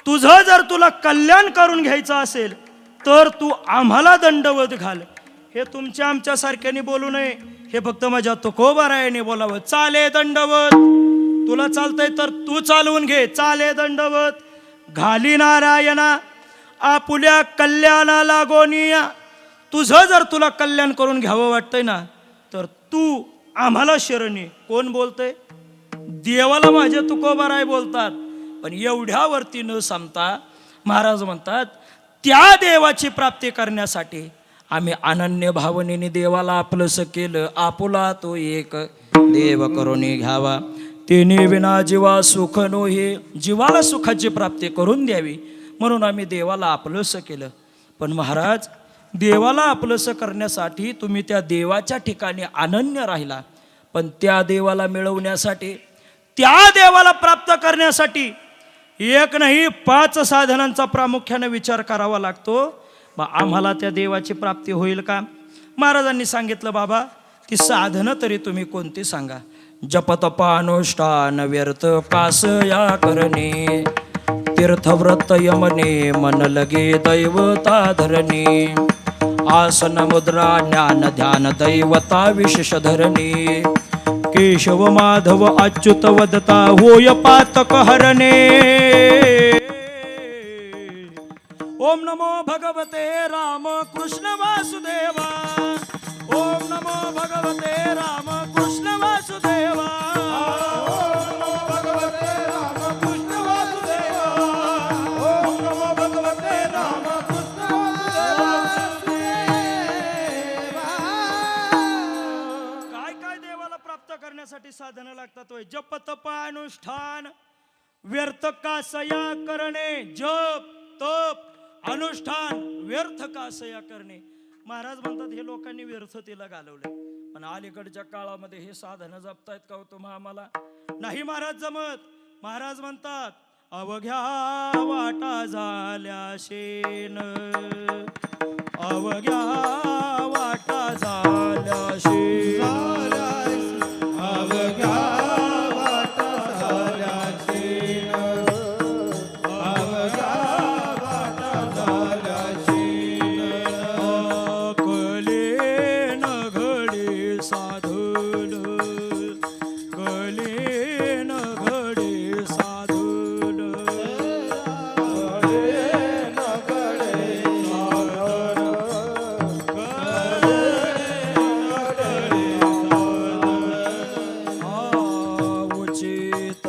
तुझं जर तुला कल्याण करून घ्यायचं असेल तर तू आम्हाला दंडवत घाल. हे तुमच्या आमच्या सारख्याने बोलू नये, हे फक्त माझ्या तुकोबारायाने बोलावं. चाले दंडवत, तुला चालतंय तर तू चालवून घे. चाले दंडवत घाली नारायणा आपुल्या कल्याणा लागोनिया. तुझं जर तुला कल्याण करून घ्यावं वाटतंय ना तर तू आम्हाला शरणी. कोण बोलतंय? देवाला माझे तुकोबाराय बोलतात. पण एवढ्यावरती न सांगता महाराज म्हणतात त्या देवाची प्राप्ती करण्यासाठी आम्ही अनन्य भावनेने देवाला आपलंसं केलं. आपुला तो एक देव करून घ्यावा, तिने विना जीवा सुख नो. हे जीवाला सुखाची प्राप्ती करून द्यावी म्हणून आम्ही देवाला आपलंसं केलं. पण महाराज देवाला आपलंसं करण्यासाठी तुम्ही त्या देवाच्या ठिकाणी अनन्य राहिला, पण त्या देवाला मिळवण्यासाठी, त्या देवाला प्राप्त करण्यासाठी एक नाही 5 साधनांचा प्रामुख्याने विचार करावा लागतो. मग आम्हाला त्या देवाची प्राप्ती होईल का? महाराजांनी सांगितलं बाबा ती साधनं तरी तुम्ही कोणती सांगा. जपतपानुष्ठान व्यर्थ कास या करणे, तीर्थव्रत यमने मन लगे दैवता धरणे, आसन मुद्रा ज्ञान ध्यान दैवता विशेष धरणे, केशव माधव अच्युत वदता होय पातक हरणे. ओम नमो भगवते राम कृष्ण वासुदेवा. ओम नमो भगवते राम कृष्ण वासुदेवा. ओम नमो भगवते राम कृष्ण वासुदेवा. ओम नमो भगवते राम कृष्ण वासुदेवा. काय काय देवाला प्राप्त करण्यासाठी साधनं लागतात होय. जप तप अनुष्ठान व्यर्थ कासया करणे. जप तप अनुष्ठान व्यर्थ कासया करणे. महाराज म्हणतात हे लोकांनी व्यर्थतेला घालवले. पण अलीकडच्या काळामध्ये हे साधनं जपतायत का हो तुम्हा आम्हाला? नाही महाराज जमत. महाराज म्हणतात अवघ्या वाटा झाल्या शेन, अवघ्या वाटा झाल्या शेन, अवघ्या वाटा झाल्या शेण, अवघ्या वाटा झाल्या शेण. कले न घडे साधल, कले न घडे साधल, उचित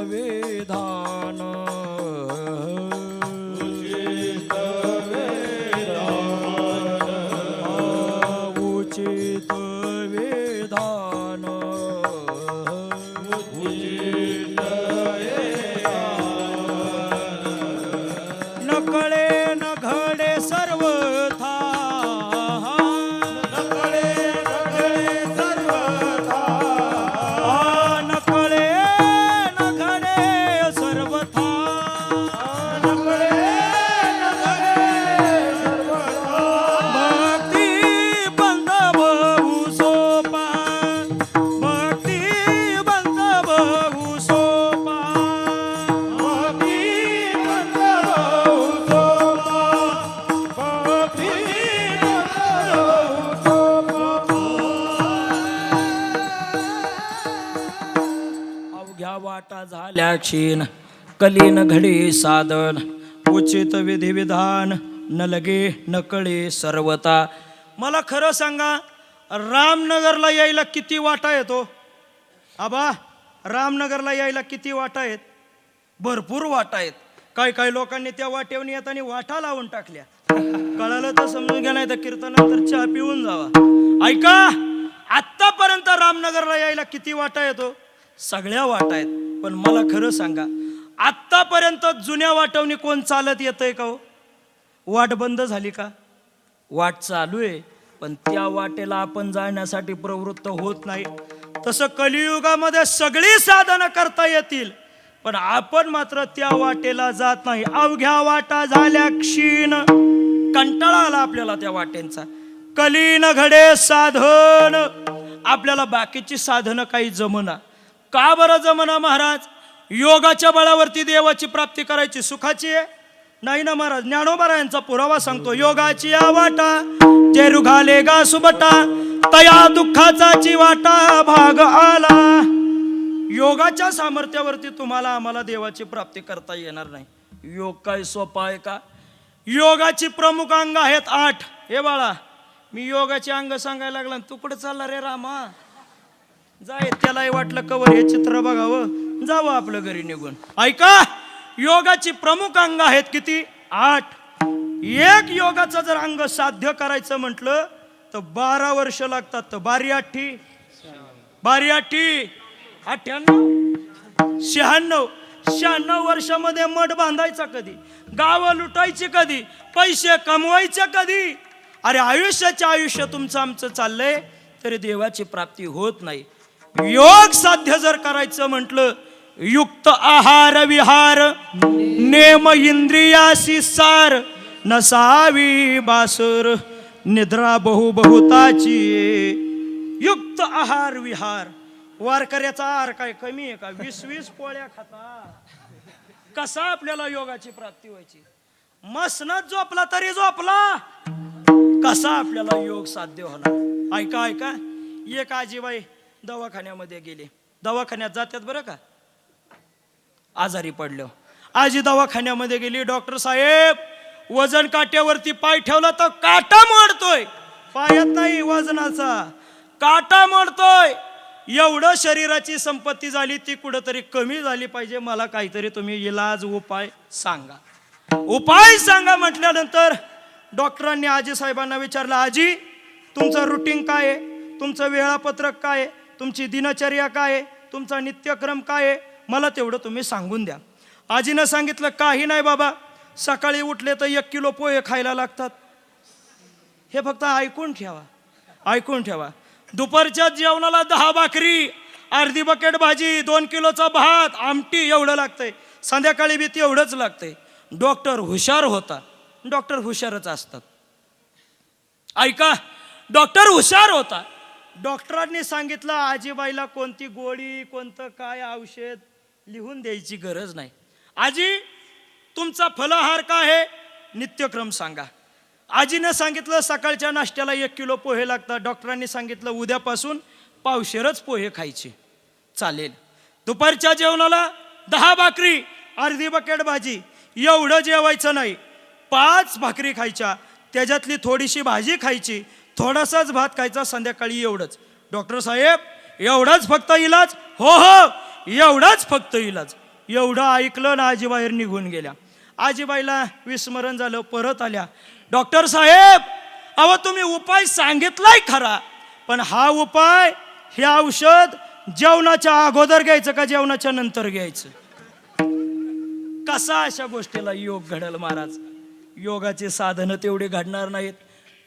विधान, उचित विधान, सर्वथा नकळे नकळे सर्वथा नकळे नघडे सर्वथा नकळे नकळे सर्वथा भक्ती बंद बहु सोपा भक्ती बंद बहु सोपा भक्ती बंद बहु सोपा भक्ती बंद बहु अवघ्या वाटा झाल्या क्षीण कलीन घडी साधन उचित विधिविधान न लगे न कळे सर्वता. मला खरं सांगा, रामनगरला यायला किती वाटा येतो आबा? रामनगरला यायला किती वाटा आहेत? भरपूर वाटा आहेत. काही काही लोकांनी त्या वाटेवरून येताना वाटा लावून टाकल्या. कळालं तर समजून घ्या, नाही तर कीर्तनानंतर चहा पिऊन जावा. ऐका, आत्तापर्यंत रामनगरला यायला किती वाटा येतो? सगळ्या वाटा आहेत. पण मला खरं सांगा, आत्तापर्यंत जुन्या वाटवणी कोण चालत येतंय का हो? वाट बंद झाली का? वाट चालू आहे, पण त्या वाटेला आपण जाण्यासाठी प्रवृत्त होत नाही. तसं कलियुगामध्ये सगळी साधनं करता येतील, पण आपण मात्र त्या वाटेला जात नाही. अवघ्या वाटा झाल्या क्षीण, कंटाळा आला आपल्याला त्या वाटेंचा. कलीन घडे साधन, आपल्याला बाकीची साधनं काही जमना. का बरं जमना महाराज? योगाच्या बळावरती देवाची प्राप्ती करायची सुखाची आहे? नाही ना महाराज. ज्ञानोबा यांचा पुरावा सांगतो, योगाची या वाटा जे रुघाले गा सुबटा तया दुःखाचाची वाटा भाग आला. योगाच्या सामर्थ्यावरती तुम्हाला आम्हाला देवाची प्राप्ती करता येणार नाही. योग काय सोपा आहे का? योगाची प्रमुख अंग आहेत 8. हे बाळा, मी योगाचे अंग सांगायला लागला, तू कुठं चालला रे रामा? जाय, त्यालाही वाटलं कवर हे चित्र बघावं, जावं आपलं घरी निघून. ऐका, योगाची प्रमुख अंग आहेत किती? 8. एक योगाचं जर अंग साध्य करायचं म्हटलं तर 12 वर्ष लागतात. तर 12 8 98 96 वर्षामध्ये मठ बांधायचा कधी? गावं लुटायची कधी? पैसे कमवायचे कधी? अरे आयुष्याचे आयुष्य तुमचं आमचं चाललंय, तरी देवाची प्राप्ती होत नाही. योग साध्य जर करायचं म्हटलं, युक्त आहार विहार नेम इंद्रियासी सार नसावी बासुर निद्रा बहु बहुताची. युक्त आहार विहार. वारकऱ्याचा आहार काय कमी आहे का? 20-20 पोळ्या खाता. कसा आपल्याला योगाची प्राप्ती व्हायची? मसनात झोपला तरी झोपला, कसा आपल्याला योग साध्य होणार? ऐका ऐका, एक आजीबाई दवाखान्यामध्ये गेले. दवाखान्यात जातात बरं का, आजारी पडलो. आजी दवाखान्यामध्ये गेली. डॉक्टर साहेब, वजन काट्यावरती पाय ठेवला तर काटा मोडतोय. पायात नाही, वजनाचा काटा मोडतोय. एवढं शरीराची संपत्ती झाली, ती कुठंतरी कमी झाली पाहिजे. मला काहीतरी तुम्ही इलाज उपाय सांगा. उपाय सांगा म्हटल्यानंतर डॉक्टरांनी आजी साहेबांना विचारलं, आजी तुमचं रुटीन काय आहे? तुमचं वेळापत्रक काय आहे? तुमची दिनचर्या काय आहे? तुमचा नित्यक्रम काय आहे? मला तेवढं तुम्ही सांगून द्या. आजीनं सांगितलं, काही नाही बाबा, सकाळी उठले तर 1 किलो पोहे खायला लागतात. हे फक्त ऐकून ठेवा, ऐकून ठेवा. दुपारच्या जेवणाला 10 भाकरी, अर्धी बकेट भाजी, 2 किलोचा भात, आमटी एवढं लागतंय. संध्याकाळी बी एवढंच लागतंय. डॉक्टर हुशार होता. डॉक्टर हुशारच असतात. ऐका, डॉक्टर हुशार होता. डॉक्टरांनी सांगितलं, आजीबाईला कोणती गोळी, कोणतं काय औषध लिहून द्यायची गरज नाही. आजी तुमचा फलाहार काय आहे? नित्यक्रम सांगा. आजीनं सांगितलं, सकाळच्या नाश्त्याला 1 किलो पोहे लागतात. डॉक्टरांनी सांगितलं, उद्यापासून पावशेरच पोहे खायचे. चालेल. दुपारच्या जेवणाला 10 भाकरी, अर्धी बकेट भाजी, एवढं जेवायचं नाही. 5 भाकरी खायच्या, त्याच्यातली थोडीशी भाजी खायची, थोडासाच भात खायचा, संध्याकाळी एवढंच. डॉक्टर साहेब एवढंच फक्त इलाज? हो हो, एवढाच फक्त इलाज. एवढं ऐकलं ना, आजी बाहेर निघून गेल्या. आजीबाईला विस्मरण झालं. परत आल्या. डॉक्टर साहेब, अहो तुम्ही उपाय सांगितलाय खरा, पण हा उपाय, हे औषध जेवणाच्या अगोदर घ्यायचं का जेवणाच्या नंतर घ्यायचं? कसा अशा गोष्टीला योग घडल महाराज? योगाची साधनं तेवढी घडणार नाहीत.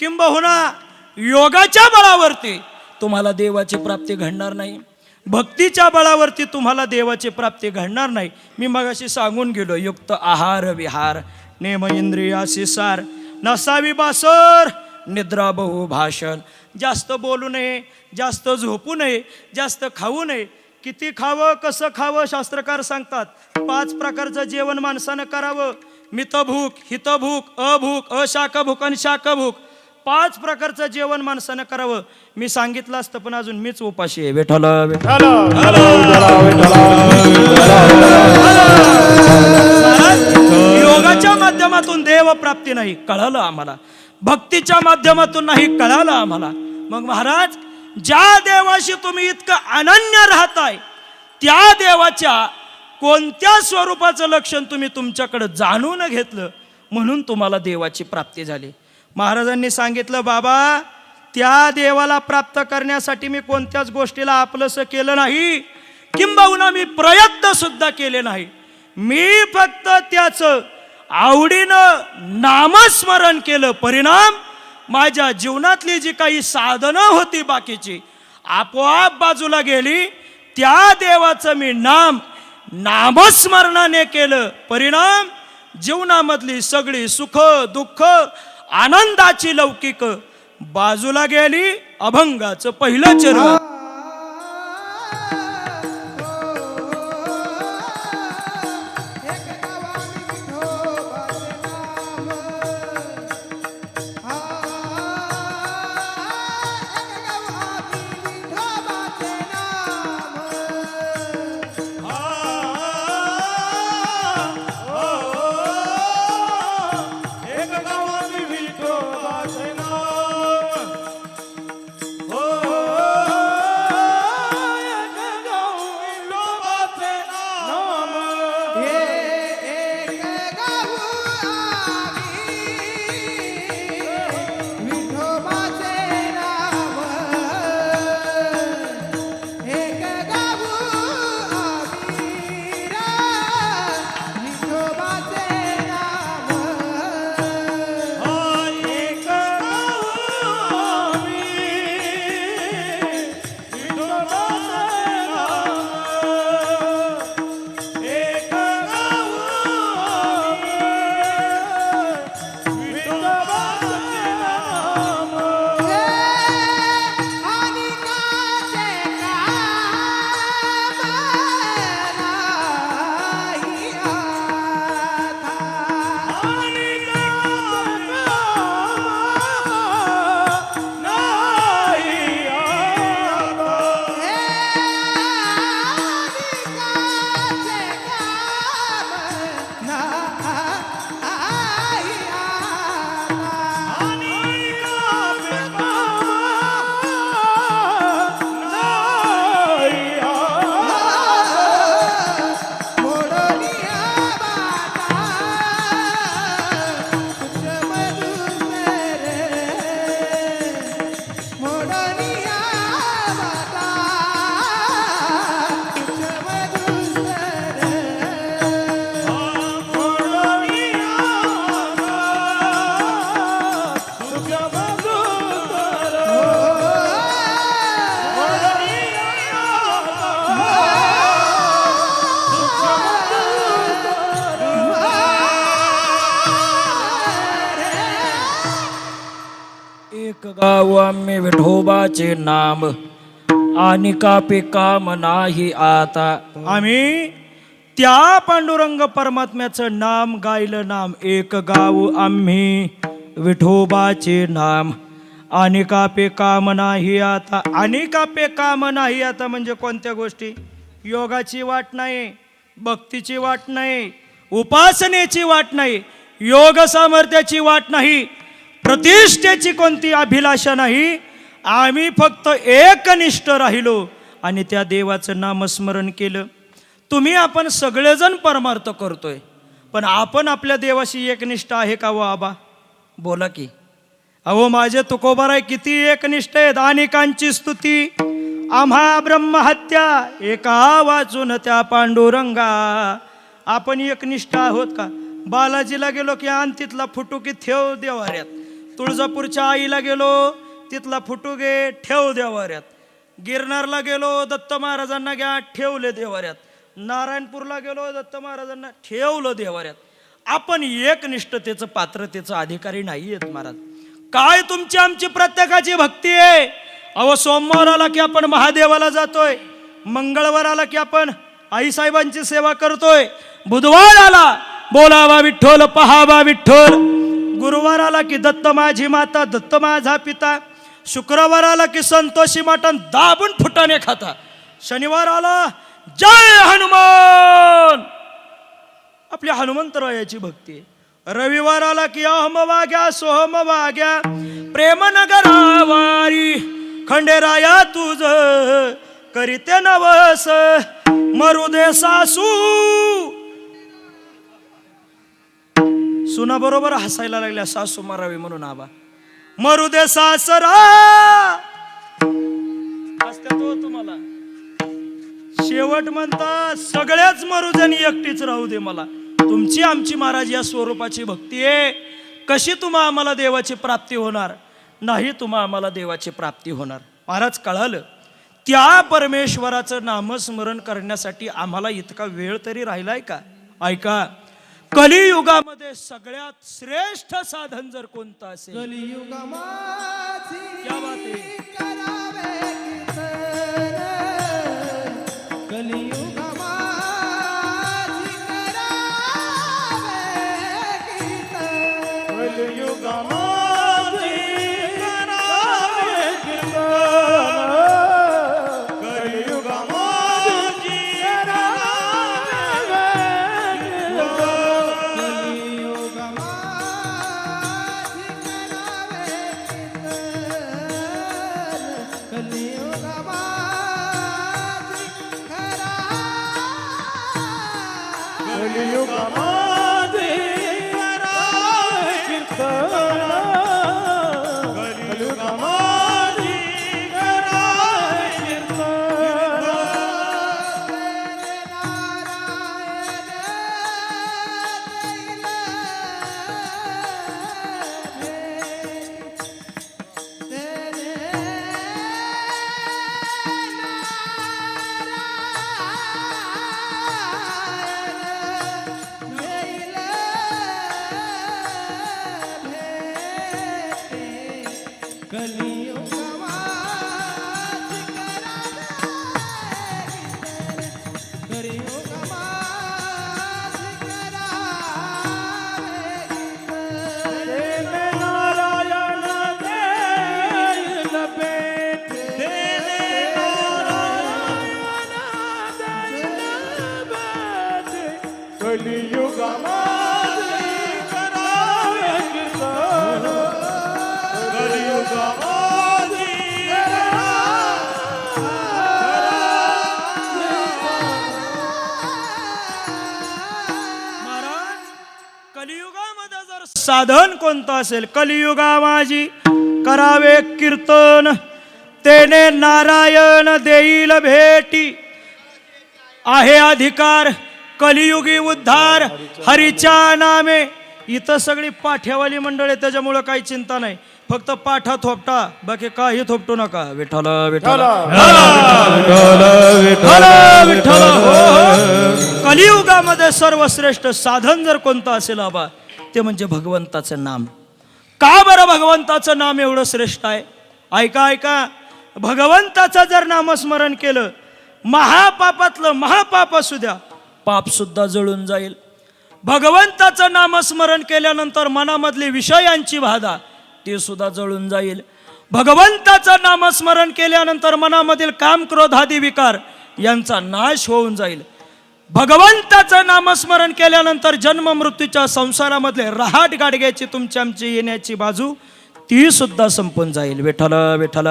किंबहुना योगाच्या बळावरती तुम्हाला देवाची प्राप्ती घडणार नाही. भक्तीच्या बळावरती तुम्हाला देवाची प्राप्ती घडणार नाही. मी मगाशी सांगून गेलो, युक्त आहार विहार नेम इंद्रियासी सार, नसावी बासर निद्रा बहु भाषण. जास्त बोलू नये, जास्त झोपू नये, जास्त खाऊ नये. किती खावं, कसं खावं शास्त्रकार सांगतात. 5 प्रकारचं जेवण माणसानं करावं. मितभूक, हितभूक, अभूक, अशाकभूक आणि शाकभूक. 5 प्रकारचं जेवण माणसानं करावं. मी सांगितलं असतं पण अजून मीच उपाशी आहे. विठ्ठल विठ्ठल. योगाच्या माध्यमातून देव प्राप्ती नाही कळालं आम्हाला, भक्तीच्या माध्यमातून नाही कळालं आम्हाला. मग महाराज, ज्या देवाशी तुम्ही इतकं अनन्य राहताय त्या देवाच्या कोणत्या स्वरूपाचं लक्षण तुम्ही तुमच्याकडे जाणून घेतलं म्हणून तुम्हाला देवाची प्राप्ती झाली. महाराजांनी सांगितलं, बाबा त्या देवाला प्राप्त करण्यासाठी मी कोणत्याच गोष्टीला आपलंसं केलं नाही, किंबहुना मी प्रयत्न सुद्धा केले नाही. मी फक्त त्याचं आवडीनं नामस्मरण केलं. परिणाम, माझ्या जीवनातली जी काही साधनं होती बाकीची आपोआप बाजूला गेली. त्या देवाचं मी नामस्मरणाने केलं. परिणाम, जीवनामधली सगळी सुख दुःख आनंदाची लौकिक बाजूला गेली. अभंगाचं पहिलं चरण. एक गावात विठोबाचे नाव. हो, एक गाव विठोबाचे नाम. एक गाव विठोबाचे नाम. एक गाव विठोबाचे नाम. एक गाव आम्ही विठोबाचे नाम, आणि कापे काम नाही आता. आम्ही त्या पांडुरंग परमात्म्याचं नाम गायलं नाम. एक गाव आम्ही विठोबाचे नाम, आणि कापे काम नाही आता. आणि कापे काम नाही आता म्हणजे कोणत्या गोष्टी? योगाची वाट नाही, भक्तीची वाट नाही, उपासनेची वाट नाही, योग सामर्थ्याची वाट नाही, प्रतिष्ठेची कोणती अभिलाषा नाही. आम्ही फक्त एकनिष्ठ राहिलो आणि त्या देवाचं नामस्मरण केलं. तुम्ही आपण सगळेजण परमार्थ करतोय, पण आपण आपल्या देवाशी एकनिष्ठ आहे का व आबा? बोला की. अहो माझे तुकोबाराय किती एकनिष्ठ आहेत. अनेकांची स्तुती आम्हा ब्रह्महत्या एका वाचून त्या पांडुरंगा. आपण एकनिष्ठ आहोत का? बालाजीला गेलो की आण तिथला फुटू की ठेव देवाऱ्यात. तुळजापूरच्या आईला गेलो तिथला फुटू घे ठेव देवाऱ्यात. गिरनारला गेलो दत्त महाराजांना घ्या ठेवले देवाऱ्यात. नारायणपूरला गेलो दत्त महाराजांना ठेवलं देवाऱ्यात. आपण एकनिष्ठतेचं पात्रतेचं अधिकारी नाही आहेत महाराज. काय तुमची आमची प्रत्येकाची भक्ती आहे. अहो सोमवार आला की आपण महादेवाला जातोय, मंगळवार आला की आपण आईसाहेबांची सेवा करतोय, बुधवार आला बोलावा विठ्ठल पहावा विठ्ठल, गुरुवार आला की दत्त माझी माता दत्त माझा पिता, शुक्रवार आला की संतोषी मटण दाबून फुटाने खाता, शनिवार आला जय हनुमान आपल्या हनुमंतरायाची भक्ती आहे. रविवार आला की अहम वाग्या सोहम वाग्या प्रेमनगरावारी खंडेराया तुझ करीते नवस मरुदे सासू. सुना बरोबर हसायला लागल्या सासू मारावी म्हणून आबा. मरुदे सासरा हसत्यात हो तुम्हाला. शेवट म्हणता सगळ्याच मरुद्यानी एकटीच राहू दे मला. तुमची आमची महाराज या स्वरूपाची भक्ती आहे. कशी तुम्हा आम्हाला देवाची प्राप्ती होणार नाही. तुम्हा आम्हाला देवाची प्राप्ती होणार. महाराज कळालं त्या परमेश्वराचं नामस्मरण करण्यासाठी आम्हाला इतका वेळ तरी राहिलाय का. ऐका कलियुगामध्ये सगळ्यात श्रेष्ठ साधन जर कोणतं असेल कलियुगामाची क्या बात आहे. करावे कीर्तन, कलियुगामाची करावे कीर्तन, कलियुगामध्ये करावे कीर्तन, कलियुगामध्ये करावे कलियुगामध्ये करावे कीर्तन, कलियुगामध्ये करावे कीर्तन. कलियुगामध्ये करावे कीर्तन, कलियुगामध्ये महाराज कलियुगामध्ये जर साधन कोणतं असेल कलियुगा माझी करावे कीर्तन तेने नारायण देईल भेटी आहे अधिकार कलियुगी उद्धार हरीच्या नामे. इथं सगळी पाठ्यावाली मंडळ आहे त्याच्यामुळं काही चिंता नाही. फक्त पाठा थोपटा बाकी काही थोपटू नका. विठ्ठल विठ्ठल विठ्ठल. कलियुगामध्ये सर्वश्रेष्ठ साधन जर कोणतं असेल आबा ते म्हणजे भगवंताचं नाम. का बरं भगवंताचं नाम एवढं श्रेष्ठ आहे. ऐका ऐका भगवंताचं जर नामस्मरण केलं महापापातलं महापाप असू द्या पाप सुद्धा जळून जाईल. भगवंताचं नामस्मरण केल्यानंतर मनामधली विषयांची बाधा ती सुद्धा जळून जाईल. भगवंताचं नामस्मरण केल्यानंतर मनामधील काम क्रोध आदी विकार यांचा नाश होऊन जाईल. भगवंताचं नामस्मरण केल्यानंतर जन्म मृत्यूच्या संसारामधले रहाट गाडग्याची तुमची आमची येण्याची बाजू ती सुद्धा संपून जाईल. विठ्ठल विठ्ठल.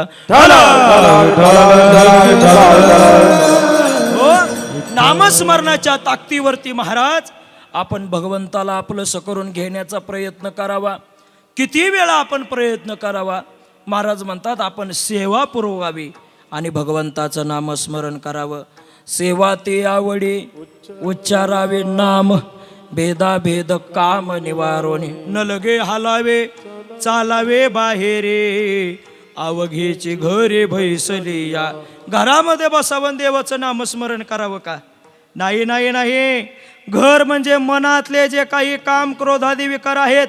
हो नामस्मरणाच्या ताकदीवरती महाराज आपण भगवंताला आपलंसं करून घेण्याचा प्रयत्न करावा. किती वेळा आपण प्रयत्न करावा. महाराज म्हणतात आपण सेवा पुरवावी आणि भगवंताचं नामस्मरण करावं. सेवा ते आवडे उच्चारावे नाम भेदाभेद काम निवारोने न लगे हालावे चालावे बाहेरे अवघेची घरे भैसली या घरामध्ये बसावं देवाचं नामस्मरण करावं का? नाही नाही नाही. घर म्हणजे मनातले जे काही काम क्रोधादी विकार आहेत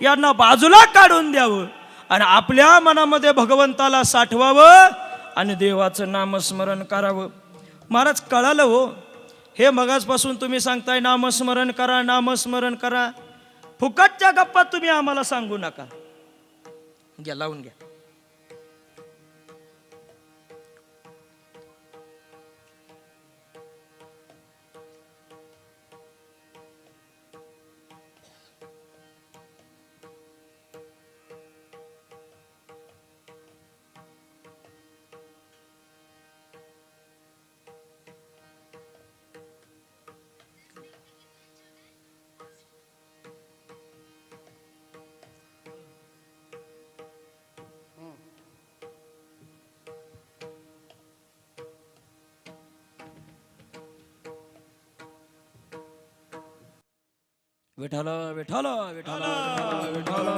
यांना बाजूला काढून द्यावं आणि आपल्या मनामध्ये भगवंताला साठवावं आणि देवाचं नामस्मरण करावं. महाराज कळालं हो. हे मगाचपासून तुम्ही सांगताय नामस्मरण करा नामस्मरण करा. फुकटच्या गप्पा तुम्ही आम्हाला सांगू नका. घ्या लावून घ्या. विठाल विठाल विठाल विठाल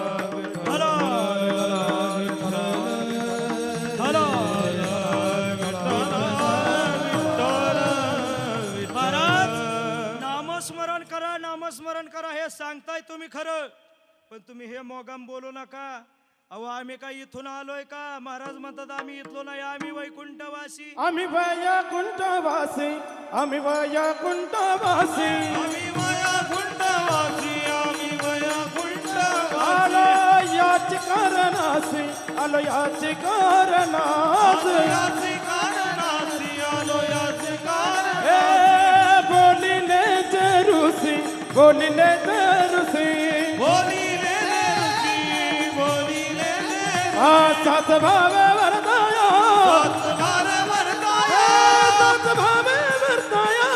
विठाल महाराज नामस्मरण करा नामस्मरण करा हे सांगताय तुम्ही खरं, पण तुम्ही हे मोगाम बोलू नका. अहो आम्ही काय इथून आलोय का? महाराज म्हणतात आम्ही इथलो नाही, आम्ही वैकुंठवासी. आम्ही वैकुंठवासी, आम्ही वैकुंठवासी, आम्ही वैकुंठवासी, आम्ही वैकुंठवासी. आलो याची कारणासी, आलो याची कारणासी, याची कारणासी, आलो याची कारणासी. ए बोलिले जरुसी, बोलिले जरुसी, बोलिले ऋषी, बोलिले सात भावे वरदाया, सत्कार वरदाया, सात भावे वरदाया.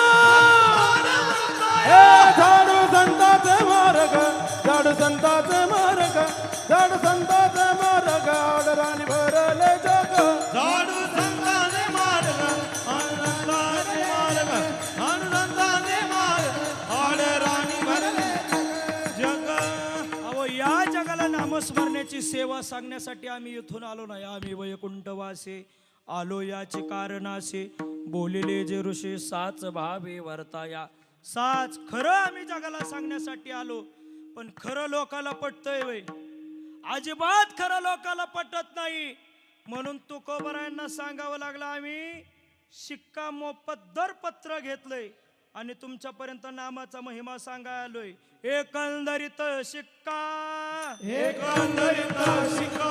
ए झाडू संताचे मार्ग, झाडू संताचे मार्ग, झाडू संताचे मार्ग, आडराणी भरले जग. झाडू संताने मार्ग, आनंदाने मार्ग, आनंदाने मार्ग, आडराणी भरले जग. अहो या जगाला नामस्मरणाची सेवा सांगण्यासाठी आम्ही इथून आलो नाही. आम्ही वैकुंठवासी आलो याचे कारणासे, बोलिले जे ऋषी साच भावे वर्ताया. साच खरं आम्ही जगाला सांगण्यासाठी आलो, पण खरं लोकाला पटतंय वय? अजिबात खरं लोकाला पटत नाही. म्हणून तुकोबरायांना सांगावं लागलं आम्ही शिक्का मोफत दरपत्र घेतलंय आणि तुमच्यापर्यंत नामाचा महिमा सांगायला आलोय. एकंदरीत शिक्का, एकंदरीत शिका,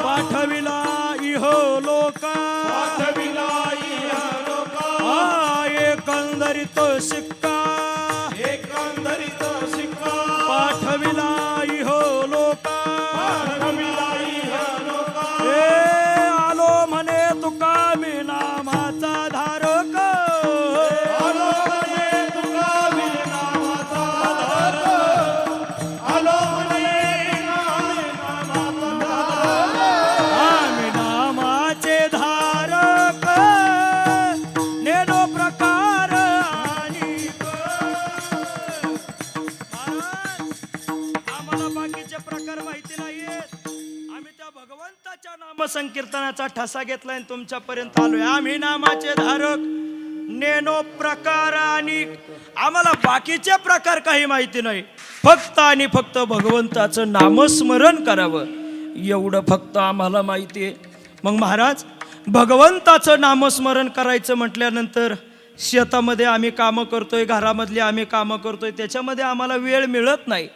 पाठविला इह लोका, पाठविला इह लोका. एकंदरीत शिक्का, एकंदरीत शिका, पाठविला इह लोका. पाठविला इह लोका. ए आलो म्हणे तुका मी नामाचा धारक, आलो म्हणे तुका मी नामाचा धारक, आलो म्हणे नामाचा धारक. आम्ही नामाचे धारक, नेनो प्रकार अनेक. आम्हाला बाकीचे प्रकार माहिती नाहीयेत. आम्ही त्या भगवंताच्या नामसंकीर्तनाचा ठसा घेतलाय आणि तुमच्यापर्यंत आलोय. आम्ही नामाचे धारक, नेनो प्रकार आणि आम्हाला बाकीचे प्रकार काही माहिती नाही. फक्त आणि फक्त भगवंताचं नामस्मरण करावं एवढं फक्त आम्हाला माहिती आहे. मग महाराज भगवंताचं नामस्मरण करायचं म्हटल्यानंतर शेतामध्ये आम्ही कामं करतोय, घरामधली आम्ही कामं करतोय, त्याच्यामध्ये आम्हाला वेळ मिळत नाही.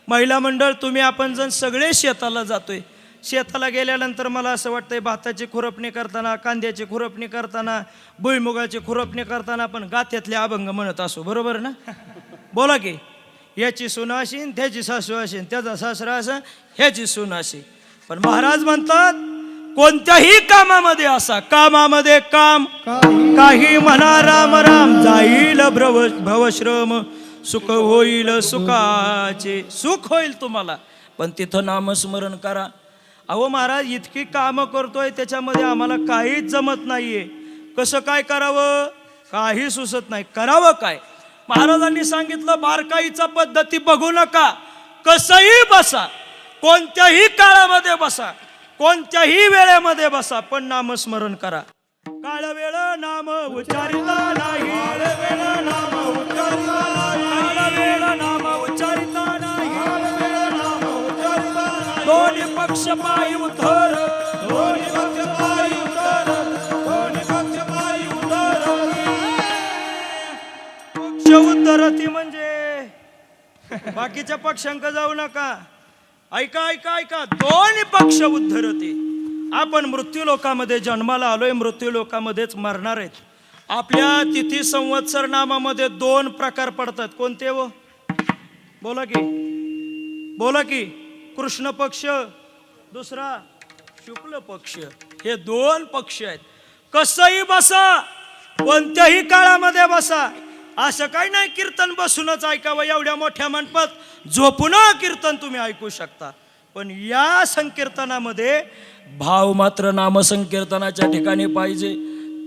महिला मंडळ तुम्ही आपण जण सगळे शेताला जातोय. शेताला गेल्यानंतर मला असं वाटतंय भाताची खुरपणी करताना, कांद्याची खुरपणी करताना, भुईमुगाची खुरपणी करताना आपण गात्यातले अभंग म्हणत असो. बरोबर ना? बोला की याची सून असेल, त्याची सासू असेल, त्याचा सासरा असेल, ह्याची सून असेल. पण महाराज म्हणतात कोणत्याही कामामध्ये असा, कामामध्ये काम, काही म्हणा राम राम, जाईल भवश्रम, सुख होईल सुखाचे. सुख होईल तुम्हाला, पण तिथं नामस्मरण करा. अहो महाराज इतकी कामं करतोय त्याच्यामध्ये आम्हाला काहीच जमत नाहीये. कसं काय करावं काही सुचत नाही. करावं काय? महाराजांनी सांगितलं बारकाईचा पद्धती बघू नका, कसंही बसा, कोणत्याही काळामध्ये बसा, कोणत्याही वेळेमध्ये बसा, पण नामस्मरण करा. काळ वेळ नाम उच्चारिता नाही, काळ वेळ नाम उच्चारिता नाही, काळ वेळ नाम उच्चारिता नाही, काळ वेळ नाम उच्चारिता नाही. दोन्ही पक्ष पायी उद्धर, दोन्ही पक्ष पायी उद्धर, दोन्ही पक्ष पायी उद्धर. पक्ष उद्धरती म्हणजे बाकीच्या पक्षांक जाऊ नका. ऐका ऐका ऐका, दोन्ही पक्ष उद्धरते. आपण मृत्यू लोकामध्ये जन्माला आलोय, मृत्यू लोकामध्येच मरणार आहेत. आपल्या तिथी संवत्सर नामामध्ये 2 प्रकार पडतात. कोणते हो? बोला की, बोला की. कृष्ण पक्ष, दुसरा शुक्ल पक्ष. हे 2 पक्ष आहेत. कसंही बसा, कोणत्याही काळामध्ये बसा. असं काही नाही कीर्तन बसूनच ऐकावं. एवढ्या मोठ्या मंडपात झोपून कीर्तन तुम्ही ऐकू शकता, पण या संकीर्तनामध्ये भाव मात्र नामसंकीर्तनाच्या ठिकाणी पाहिजे.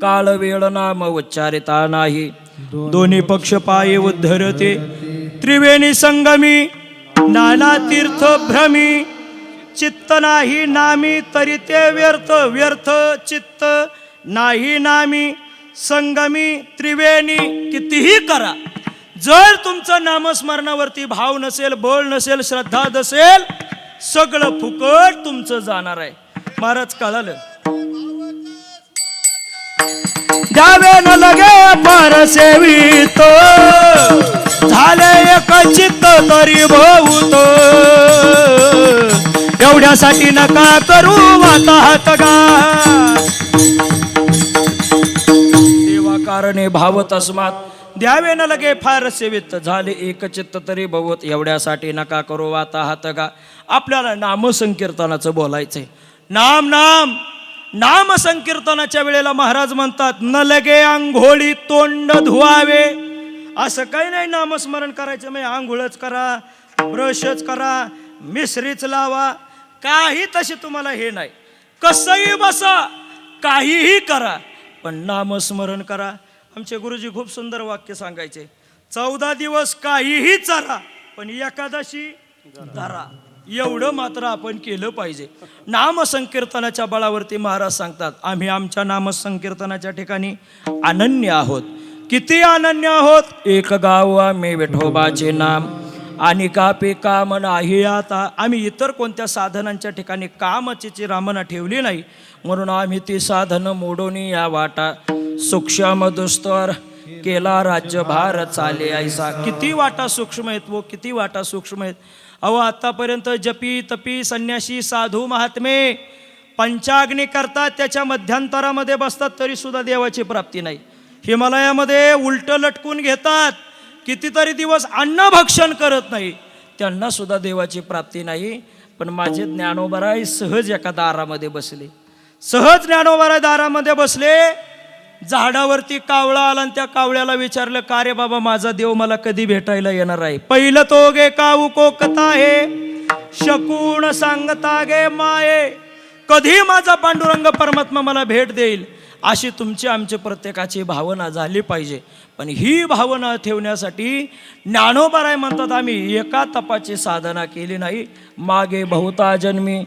काळ वेळ नाम उच्चारिता नाही, दोन्ही पक्ष पायी उद्धरते. त्रिवेणी संगमी नाना तीर्थ भ्रमी, चित्त नाही नामी तरी ते व्यर्थ, व्यर्थ चित्त नाही नामी. संगमी त्रिवेणी कितीही करा, जर तुमचं नामस्मरणावरती भाव नसेल, बळ नसेल, श्रद्धा नसेल, सगळं फुकट तुमचं जाणार आहे. महाराज कळालं? द्यावे न लगे फार सेवित, झाले एक चित्त तरी बहुत. एवढ्यासाठी नका करू वाताहत गा, देवा कारणे भाव तस्मात. द्यावे न लगे फार सेवित, झाले एक चित्त तरी बहुत. एवढ्यासाठी नका करू वाताहत गा. आपल्याला नामसंकीर्तनाचं बोलायचंय. नाम नाम नाम संकीर्तनाच्या वेळेला महाराज म्हणतात, न लगे आंघोळी तोंड धुवावे. असं काही नाही नामस्मरण करायचं म्हणजे आंघोळच करा, ब्रशच करा, मिसरीच लावा, काही तशी तुम्हाला हे नाही. कसंही बसा, काहीही करा, पण नामस्मरण करा. आमचे गुरुजी खूप सुंदर वाक्य सांगायचे. 14 दिवस काहीही चरा, पण एकादशी धरा. एवढं मात्र आपण केलं पाहिजे. नामसंकीर्तनाच्या बळावरती महाराज सांगतात, आम्ही आमच्या नामसंकीर्तनाच्या ठिकाणी अनन्य आहोत. किती अनन्य आहोत? एक गाव आम्ही विठोबाचे नाम, आणि कापे काम नाही आता. आम्ही इतर कोणत्या साधनांच्या ठिकाणी कामाची रामना ठेवली नाही, म्हणून आम्ही ती साधनं मोडून या वाटा. सूक्ष्म दुस्तर केला राज्यभार चाले ऐसा. किती वाटा सूक्ष्म आहेत व किती वाटा सूक्ष्म आहेत. अहो आतापर्यंत जपी तपी संन्यासी साधू महात्मे पंचाग्नी करतात, त्याच्या मध्यांतरामध्ये बसतात, तरी सुद्धा देवाची प्राप्ती नाही. हिमालयामध्ये उलट लटकून घेतात, कितीतरी दिवस अन्न भक्षण करत नाही, त्यांना सुद्धा देवाची प्राप्ती नाही. पण माझे ज्ञानोबराय सहज एका दारामध्ये बसले, सहज ज्ञानोबराय दारामध्ये बसले. झाडावरती कावळा आला आणि त्या कावळ्याला विचारलं, का रे बाबा, माझा देव मला कधी भेटायला येणार आहे? पहिलं तो गे काऊ कोकता हे, शकून सांगता गे माये, कधी माझा पांडुरंग परमात्मा मला भेट देईल. अशी तुमची आमची प्रत्येकाची भावना झाली पाहिजे. पण ही भावना ठेवण्यासाठी ज्ञानोबराय म्हणतात, आम्ही एका तपाची साधना केली नाही, मागे बहुता जन्मी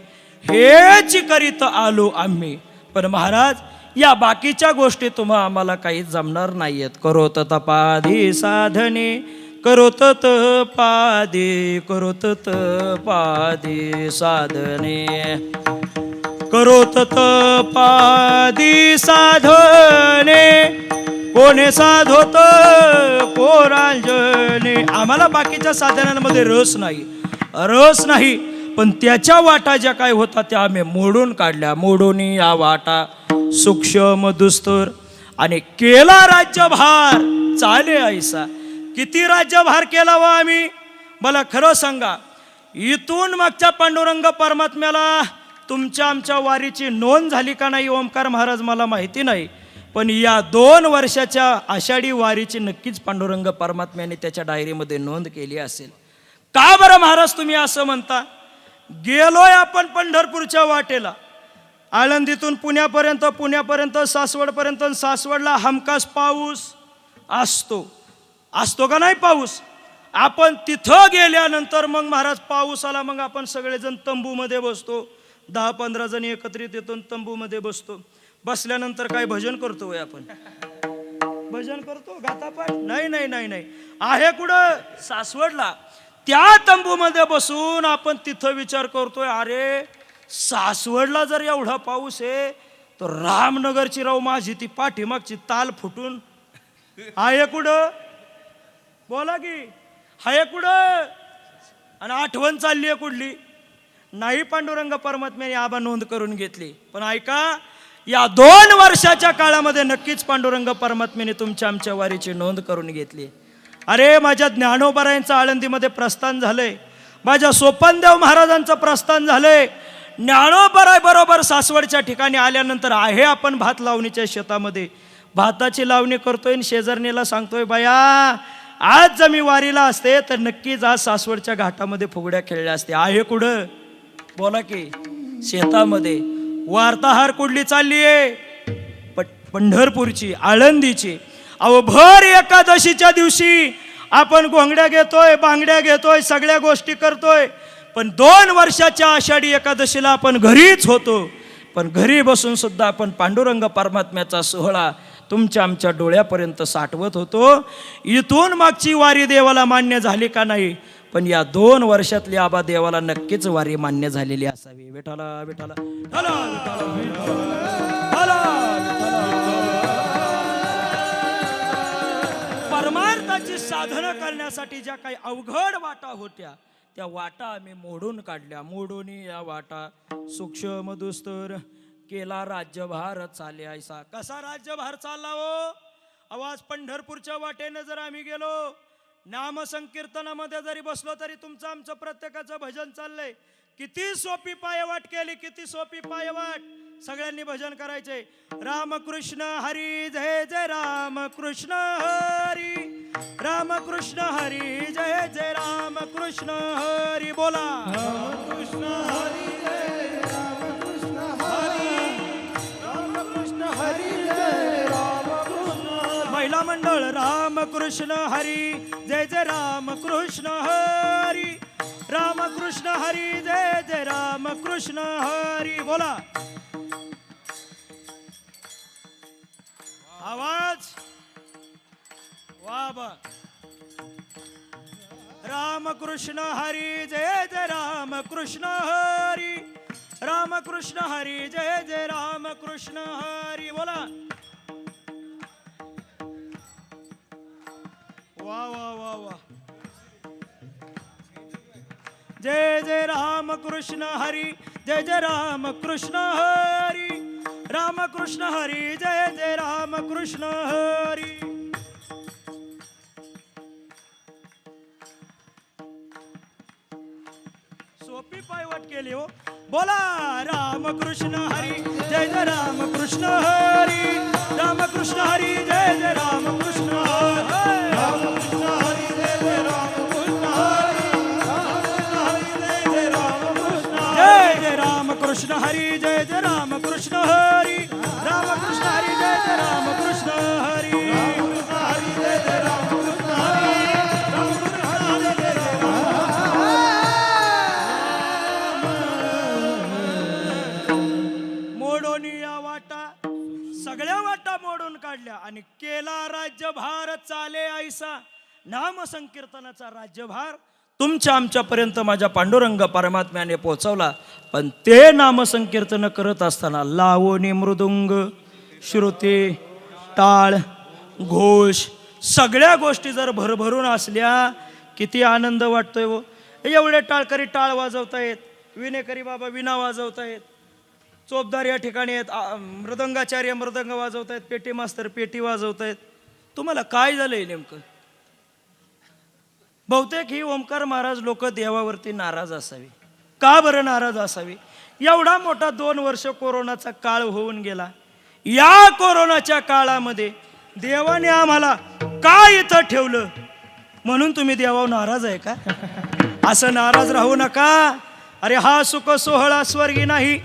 हेच करीत आलो आम्ही. पण महाराज, या बाकीच्या गोष्टी तुम्हा आम्हाला काही जमणार नाहीयेत. करोत तपादी साधने, करोत तपादी, करोत तपादी साधने, करोत तपादी साधने, कोणे साधोत कोरांजने. आम्हाला बाकीच्या साधनांमध्ये रस नाही, रस नाही. पण त्याच्या वाटा ज्या काय होता त्या आम्ही मोडून काढल्या. मोडून या वाटा सूक्ष्म दुस्तर, आणि केला राज्यभार चाले ऐसा. किती राज्यभार केला व आम्ही? मला खरं सांगा, इथून मागच्या पांडुरंग परमात्म्याला तुमच्या आमच्या वारीची नोंद झाली का नाही ओमकार महाराज मला माहिती नाही. पण या 2 वर्षाच्या आषाढी वारीची नक्कीच पांडुरंग परमात्म्याने त्याच्या डायरीमध्ये नोंद केली असेल. का बरं महाराज तुम्ही असं म्हणता? गेलोय आपण पंढरपूरच्या वाटेला, आळंदीतून पुण्यापर्यंत, पुण्यापर्यंत सासवडपर्यंत, सासवडला हमखास पाऊस असतो. असतो का नाही पाऊस? आपण तिथं गेल्यानंतर मग महाराज पाऊस आला, मग आपण सगळेजण तंबूमध्ये बसतो, 10-15 जण एकत्रित येतो, तंबूमध्ये बसतो. बसल्यानंतर काय भजन करतो आपण? भजन करतो गातापाठ? नाही नाही नाही नाही. आहे कुठं? सासवडला. त्या तंबूमध्ये बसून आपण तिथं विचार करतोय, अरे सासवडला जर एवढा पाऊस आहे तर रामनगरची राव माझी ती पाठीमागची ताल फुटून आहे कुठं? बोला की आहे कुठं? आणि आठवण चालली आहे कुठली? नाही. पांडुरंग परमात्म्याने आबा नोंद करून घेतली. पण ऐका, या 2 वर्षाच्या काळामध्ये नक्कीच पांडुरंग परमात्म्याने तुमच्या आमच्या वारीची नोंद करून घेतली. अरे माझ्या ज्ञानोबारायांचं आळंदीमध्ये प्रस्थान झालंय, माझ्या सोपानदेव महाराजांचं प्रस्थान झालंय. ज्ञानोबाराय बरोबर सासवडच्या ठिकाणी आल्यानंतर आहे आपण भात लावणीच्या शेतामध्ये भाताची लावणी करतोय आणि शेजारणीला सांगतोय, बाया आज जर मी वारीला असते तर नक्कीच आज सासवडच्या घाटामध्ये फुगड्या खेळल्या असते. आहे कुठं? बोला की शेतामध्ये. वार्ताहार कुठली चालली आहे? पंढरपूरची, आळंदीची. अहो भर एकादशीच्या दिवशी आपण घोंगड्या घेतोय, बांगड्या घेतोय, सगळ्या गोष्टी करतोय. पण 2 वर्षाच्या आषाढी एकादशीला आपण घरीच होतो. पण घरी बसून सुद्धा आपण पांडुरंग परमात्म्याचा सोहळा तुमच्या आमच्या डोळ्यापर्यंत साठवत होतो. इथून मागची वारी देवाला मान्य झाली का नाही? पण या 2 वर्षातली आबा देवाला नक्कीच वारी मान्य झालेली असावी. विठाला विठाला विठाला विठाला विठाला. परमार्थाची साधना करण्यासाठी ज्या काही अवघड वाटा होत्या त्या वाटा आम्ही मोडून काढल्या. मोडून या वाटा सूक्ष्म दुस्तर केला राज्यभार चाले ऐसा. कसा राज्यभार चालला हो? आवाज पंढरपूरच्या वाटेने जर आम्ही गेलो, नामसंकीर्तनामध्ये जरी बसलो तरी तुमचं आमचं प्रत्येकाचं भजन चाललंय. किती सोपी पायवाट केली, किती सोपी पायवाट. सगळ्यांनी भजन करायचे. रामकृष्ण हरी जय जय रामकृष्ण हरी, रामकृष्ण हरी जय जय रामकृष्ण हरी. बोला रामकृष्ण हरी जय रामकृष्ण हरी, रामकृष्ण हरी जय रामकृष्ण. महिला मंडळ रामकृष्ण हरी जय जय रामकृष्ण हरी, रामकृष्ण हरी जय जय रामकृष्ण हरी. बोला आवाज वा बा. रामकृष्ण हरी जय जय रामकृष्ण हरी, रामकृष्ण हरी जय जय रामकृष्ण हरी. बोला वा वा वा वा. जय जय रामकृष्ण हरी जय जय रामकृष्ण हरी, रामकृष्ण हरी जय जय रामकृष्ण हरी. सोपी पायवाट केली हो. बोला रामकृष्ण हरी जय जय रामकृष्ण हरी, रामकृष्ण हरी जय जय रामकृष्ण हरी, रामकृष्ण हरी जय जय रामकृष्ण हरी, रामकृष्ण हरी जय जय रामकृष्ण जय जय रामकृष्ण हरी जय जय रामकृष्ण हरी, रामकृष्ण हरी जय जय रामकृष्ण हरी, रामकृष्ण हरी जय जय रामकृष्ण हरी, रामकृष्ण हरी जय जय मोडोनिया वाटा सगळ्या वाटा मोडून काढल्या आणि केला राज्यभार चाले ऐसा. नाम संकीर्तनाचा राज्यभार तुमच्या आमच्यापर्यंत माझ्या पांडुरंग परमात्म्याने पोहोचवला. पण ते नामसंकीर्तन करत असताना लावणी, मृदुंग, श्रुती, टाळ, घोष सगळ्या गोष्टी जर भरभरून असल्या किती आनंद वाटतोय हो. एवढे टाळकरी टाळ वाजवतायत, विनेकरी बाबा विना वाजवतायत, चोपदार या ठिकाणी आहेत, मृदंगाचार्य मृदंग वाजवतायत, पेटी मास्तर पेटी वाजवतायत. तुम्हाला काय झालंय नेमकं? बहुतेक ही ओंकार महाराज लोक देवावरती नाराज असावी. का बरं नाराज असावी? एवढा मोठा 2 वर्ष कोरोनाचा काळ होऊन गेला. या कोरोनाच्या काळामध्ये देवाने आम्हाला काय इथं ठेवलं म्हणून तुम्ही देवावर नाराज आहे का? असं नाराज राहू नका. अरे हा सुख सोहळा स्वर्गी नाही,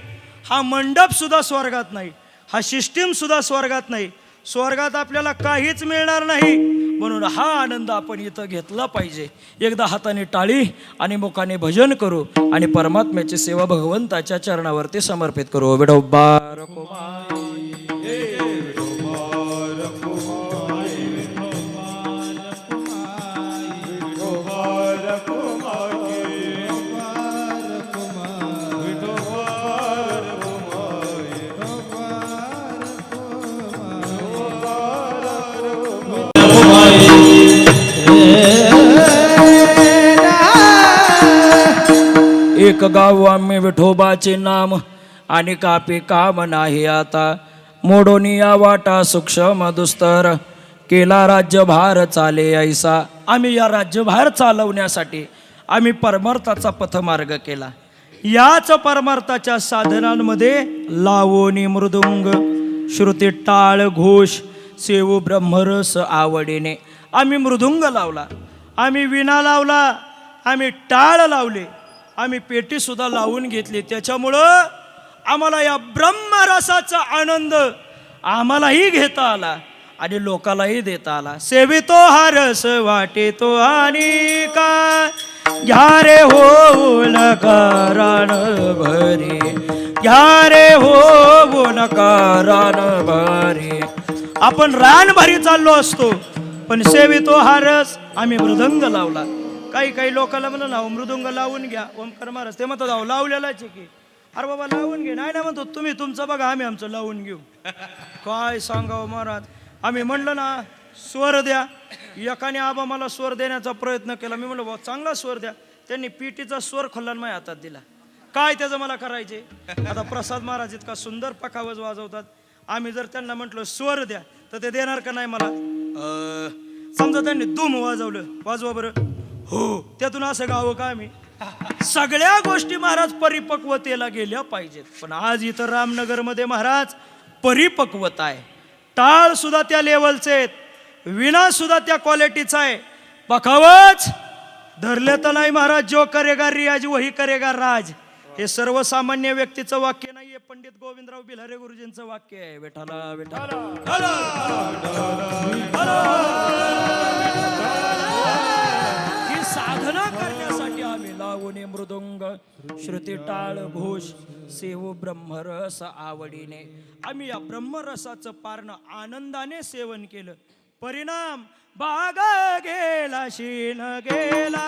हा मंडप सुद्धा स्वर्गात नाही, हा सिस्टीम सुद्धा स्वर्गात नाही. स्वर्गात आपल्याला काहीच मिळणार नाही. म्हणून हा आनंद आपण इथं घेतला पाहिजे. एकदा हाताने टाळी आणि मुखाने भजन करू आणि परमात्म्याची सेवा भगवंताच्या चरणावरती समर्पित करू. विठोबा रखुमाई. एक गाव आम्ही विठोबाचे नाम आणि कापी काम नाही आता. मोडोनिया वाटा सूक्ष्म दुस्तर केला राज्यभार चाले ऐसा. आम्ही या राज्यभार चालवण्यासाठी आम्ही परमार्थाचा पथमार्ग केला. याच परमार्थाच्या साधनांमध्ये लावणी मृदुंग श्रुती टाळ घोष सेवू ब्रह्मरस आवडीने. आम्ही मृदुंग लावला, आम्ही विणा लावला, आम्ही टाळ लावले, आम्ही पेटी सुद्धा लावून घेतली. त्याच्यामुळं आम्हाला या ब्रह्मरसाचा आनंद आम्हालाही घेता आला आणि लोकालाही देता आला. सेवितो हा रस वाटे तो आणि का घ्या रे हो नका रान भरे, घ्या रे हो नका रान भरे. आपण रान भरी चाललो असतो पण सेवितो हा रस आम्ही मृदंग लावला. काही लोकांना म्हणलं ना मृदुंग लावून घ्या ओमकार महाराज, ते म्हणतात अहो लावलेलाच आहे की. अरे बाबा लावून घे. नाही म्हणतो तुम्ही तुमचं बघा आम्ही आमचं लावून घेऊ. काय सांगावं महाराज. आम्ही म्हणलं ना स्वर द्या. एकाने आबा मला स्वर देण्याचा प्रयत्न केला. मी म्हणलं बाबा चांगला स्वर द्या. त्यांनी पिटीचा स्वर खोलला माझ्या हातात दिला. काय त्याचं मला करायचे. आता प्रसाद महाराज इतका सुंदर पखावज वाजवतात. आम्ही जर त्यांना म्हटलं स्वर द्या तर ते देणार का नाही मला. समजा त्यांनी दुम वाजवलं, वाजवा बरं. हो, त्यातून असं गावं का आम्ही. सगळ्या गोष्टी महाराज परिपक्वतेला गेल्या पाहिजेत. पण आज इथं रामनगरमध्ये महाराज परिपक्वता आहे. टाळ सुद्धा त्या लेवलचे आहेत, विणा सुद्धा त्या क्वालिटीचा आहे. पखावच धरले तर नाही महाराज. जो करेगा रियाज वही करेगा राज. हे सर्वसामान्य व्यक्तीचं वाक्य नाहीये, पंडित गोविंदराव बिल्हारे गुरुजींचं वाक्य आहे. विठाला विठाला ही साधना करण्यासाठी आम्ही लावणे मृदुंग श्रुती टाळ घोष सेवू ब्रह्मरस आवडीने. आम्ही या ब्रह्मरसाचं पारणं आनंदाने सेवन केलं. परिणाम भाग गेला शीन गेला,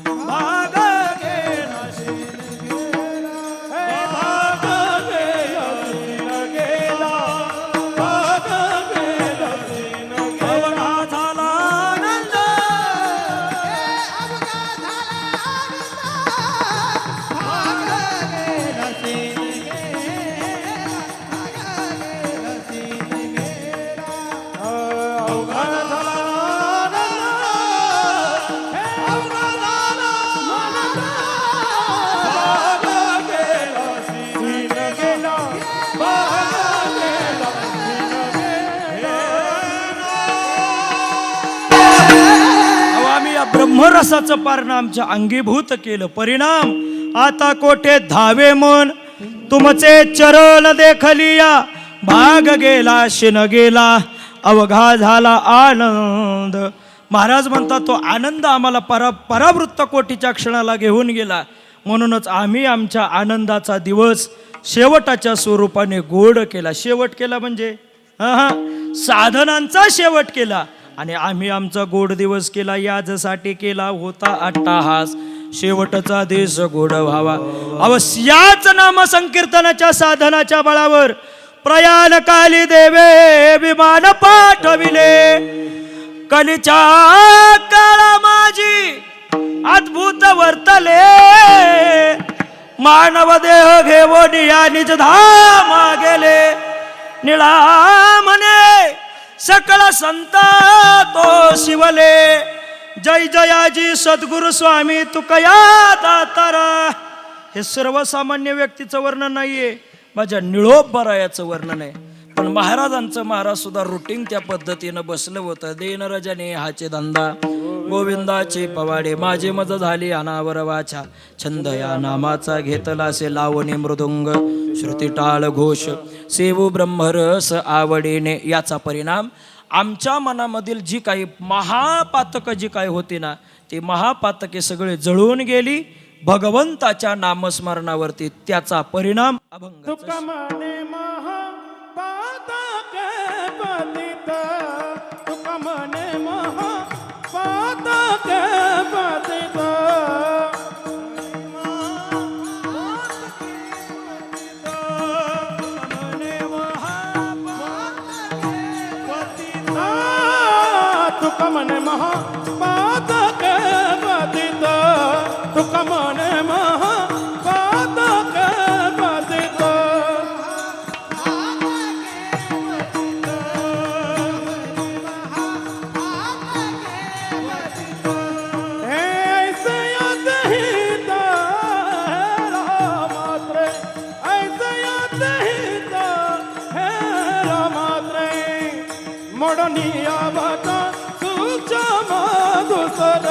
भाग गेला शीन ब्रह्मरसाचं पारण आमच्या अंगीभूत केलं. परिणाम आता कोठे धावे मन तुमचे चरण देखलिया, भाग गेला शिन गेला अवघा झाला आनंद. महाराज म्हणतात तो आनंद आम्हाला परावृत्त कोटीच्या क्षणाला घेऊन गेला. म्हणूनच आम्ही आमच्या आनंदाचा दिवस शेवटाच्या स्वरूपाने गोड केला. शेवट केला म्हणजे साधनांचा शेवट केला आणि आम्ही आमचा गोड दिवस केला. यासाठी केला होता अट्टाहास, शेवटचा दिवस गोड व्हावा. अवश्याच नाम संकीर्तनाच्या साधनाच्या बळावर प्रयाण काली देवे विमान पाठविले. कलीच्या काळा माझी अद्भुत वर्तले, मानव देह घेऊन या निज धामा गेले. निळा म्हणे सकळ संता तो शिवले, जय जयाजी सद्गुरु स्वामी तुकया दातारा. हे सर्वसामान्य व्यक्तीचं वर्णन नाहीये, माझ्या निळोबरायाचं वर्णन आहे. पण महाराजांचं महाराज सुद्धा रुटीन त्या पद्धतीनं बसलं होतं. देन रजने हाचे धंदा गोविंदाचे पवाडे, माझे मज झाली अनावर वाचा. छंद या नामाचा घेतला असे लावणे मृदुंग श्रुती टाळ घोष सेवू ब्रह्मरस आवडीने. याचा परिणाम आमच्या मनामधील जी काही महापातकं जी काही होती ना, ती महापातके सगळे जळून गेली भगवंताच्या नामस्मरणावरती. त्याचा परिणाम अभंग. तुका म्हणे महापातक पतित, तुका म्हणे महापातक पतित. तुका म्हणे महापातक पतित, तुका म्हणे महापातक पतित. हे ऐसे याद हित हे रामात्रे, ऐसे याद हित हे रामात्रे. मोडनिया भाता तुझ्या मधुसर,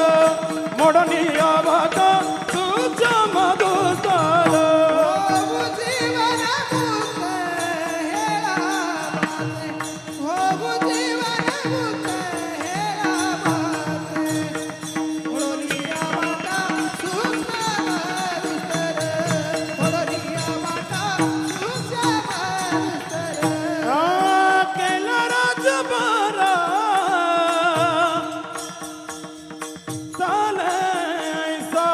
मोडनिया भाता तुझ्या मधुसर. होऊ जीवन मुक्त हेला माते, होऊ जीवन मुक्त हेला माते. ओढोनिया वाटा तुझ्या मधुसर, ओढोनिया वाटा तुझ्या मधुसर. केला राजभरा चालायचा.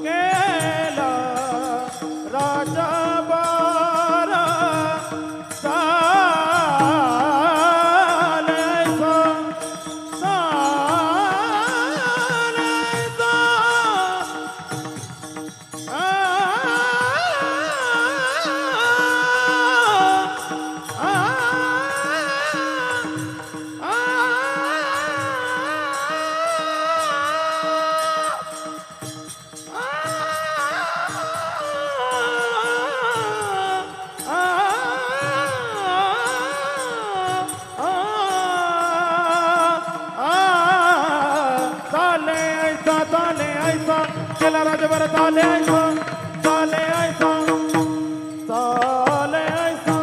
केला राजभरा चालायचा, चालायचा. चाले ऐसा केला राजभर चाले ऐसा, चाले ऐसा, चाले ऐसा.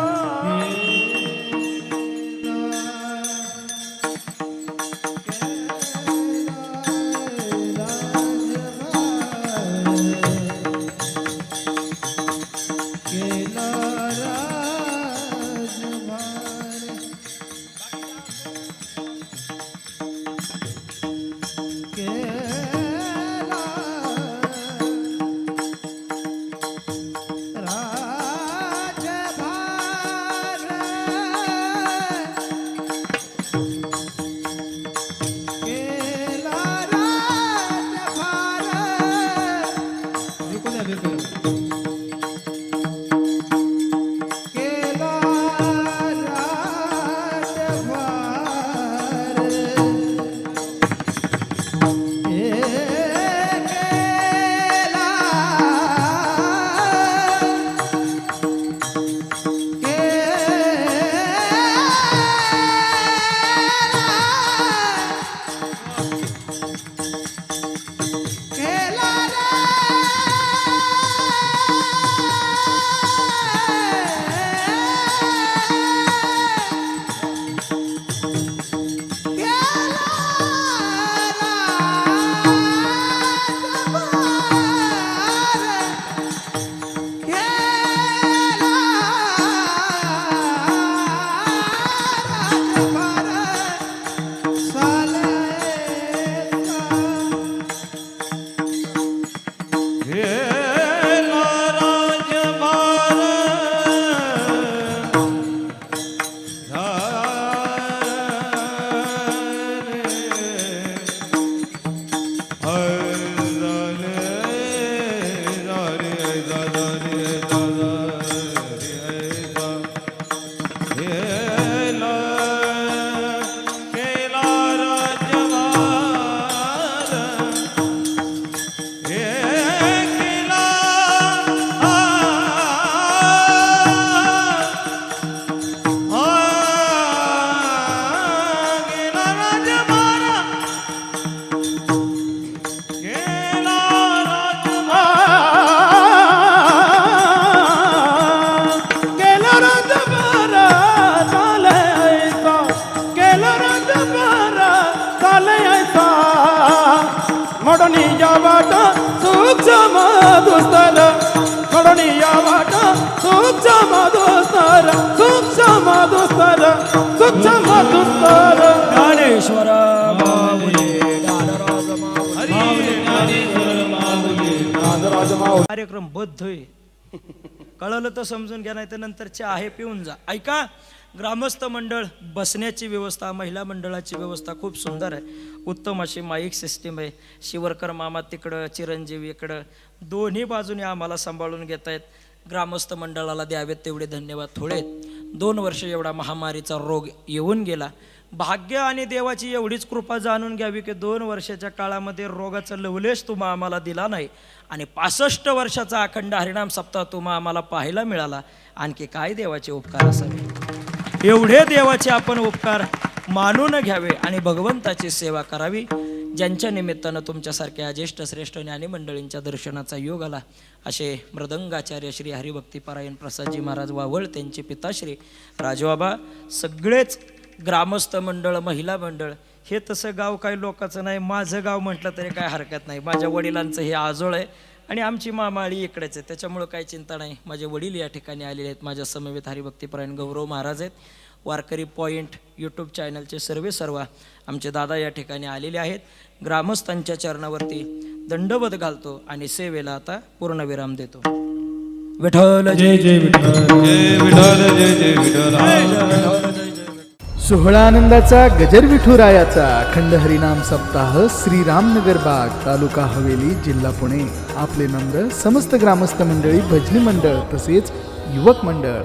मोडणी या वाटा सूक्ष्म दुस्तर मोडणी या वाटा सूक्ष्म दुस्तर सूक्ष्म दुस्तर सूक्ष्म दुस्तर ज्ञानेश्वर माऊली, ज्ञानराज माऊली. कार्यक्रम बद्ध आहे. कळलं तर समजून घ्या, नाही तर नंतर चहा आहे पिऊन जा. ऐका, ग्रामस्थ मंडळ बसण्याची व्यवस्था, महिला मंडळाची व्यवस्था खूप सुंदर आहे. उत्तम अशी माईक सिस्टीम आहे. शिवरकर मामा तिकडं, चिरंजीव इकडं, दोन्ही बाजूने आम्हाला सांभाळून घेत आहेत. ग्रामस्थ मंडळाला द्यावेत तेवढे धन्यवाद थोडे आहेत. 2 वर्ष एवढा महामारीचा रोग येऊन गेला. भाग्य आणि देवाची एवढीच कृपा जाणून घ्यावी की 2 वर्षाच्या काळामध्ये रोगाचा लवलेश तुम्हा आम्हाला दिला नाही आणि 65 वर्षाचा अखंड हरिनाम सप्ताह तुम्हा आम्हाला पाहायला मिळाला. आणखी काय देवाचे उपकार असावे. एवढे देवाचे आपण उपकार मानून घ्यावे आणि भगवंताची सेवा करावी. ज्यांच्या निमित्तानं तुमच्यासारख्या ज्येष्ठ श्रेष्ठ ज्ञानी मंडळींच्या दर्शनाचा योग आला असे मृदंगाचार्य श्री हरिभक्तीपरायण प्रसादजी महाराज वावळ, त्यांचे पिताश्री राजबाबा, सगळेच ग्रामस्थ मंडळ, महिला मंडळ. हे तसं गाव काही लोकांचं नाही, माझं गाव म्हटलं तरी काय हरकत नाही. माझ्या वडिलांचं हे आजोळ आहे आणि आमची मामाळी इकडेच आहे, त्याच्यामुळं काही चिंता नाही. माझे वडील या ठिकाणी आलेले आहेत. माझ्या समवेत हरिभक्तीपरायण गौरव महाराज आहेत. वारकरी पॉईंट यूट्यूब चॅनलचे सर्व आमचे दादा या ठिकाणी आलेले आहेत. ग्रामस्थांच्या चरणावरती दंडवत घालतो आणि सेवेला आता पूर्णविराम देतो. विठ्ठल जय जय विठ्ठल, जय विठ्ठल, जय जय विठ्ठल. सोहळा आनंदाचा गजर विठुरायाचा अखंड हरिनाम सप्ताह श्री रामनगर बाग, तालुका हवेली, जिल्हा पुणे. आपले नम्र समस्त ग्रामस्थ मंडळी, भजनी मंडळ तसेच युवक मंडळ.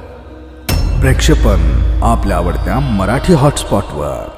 प्रक्षेपण आपल्या आवडत्या मराठी हॉटस्पॉटवर.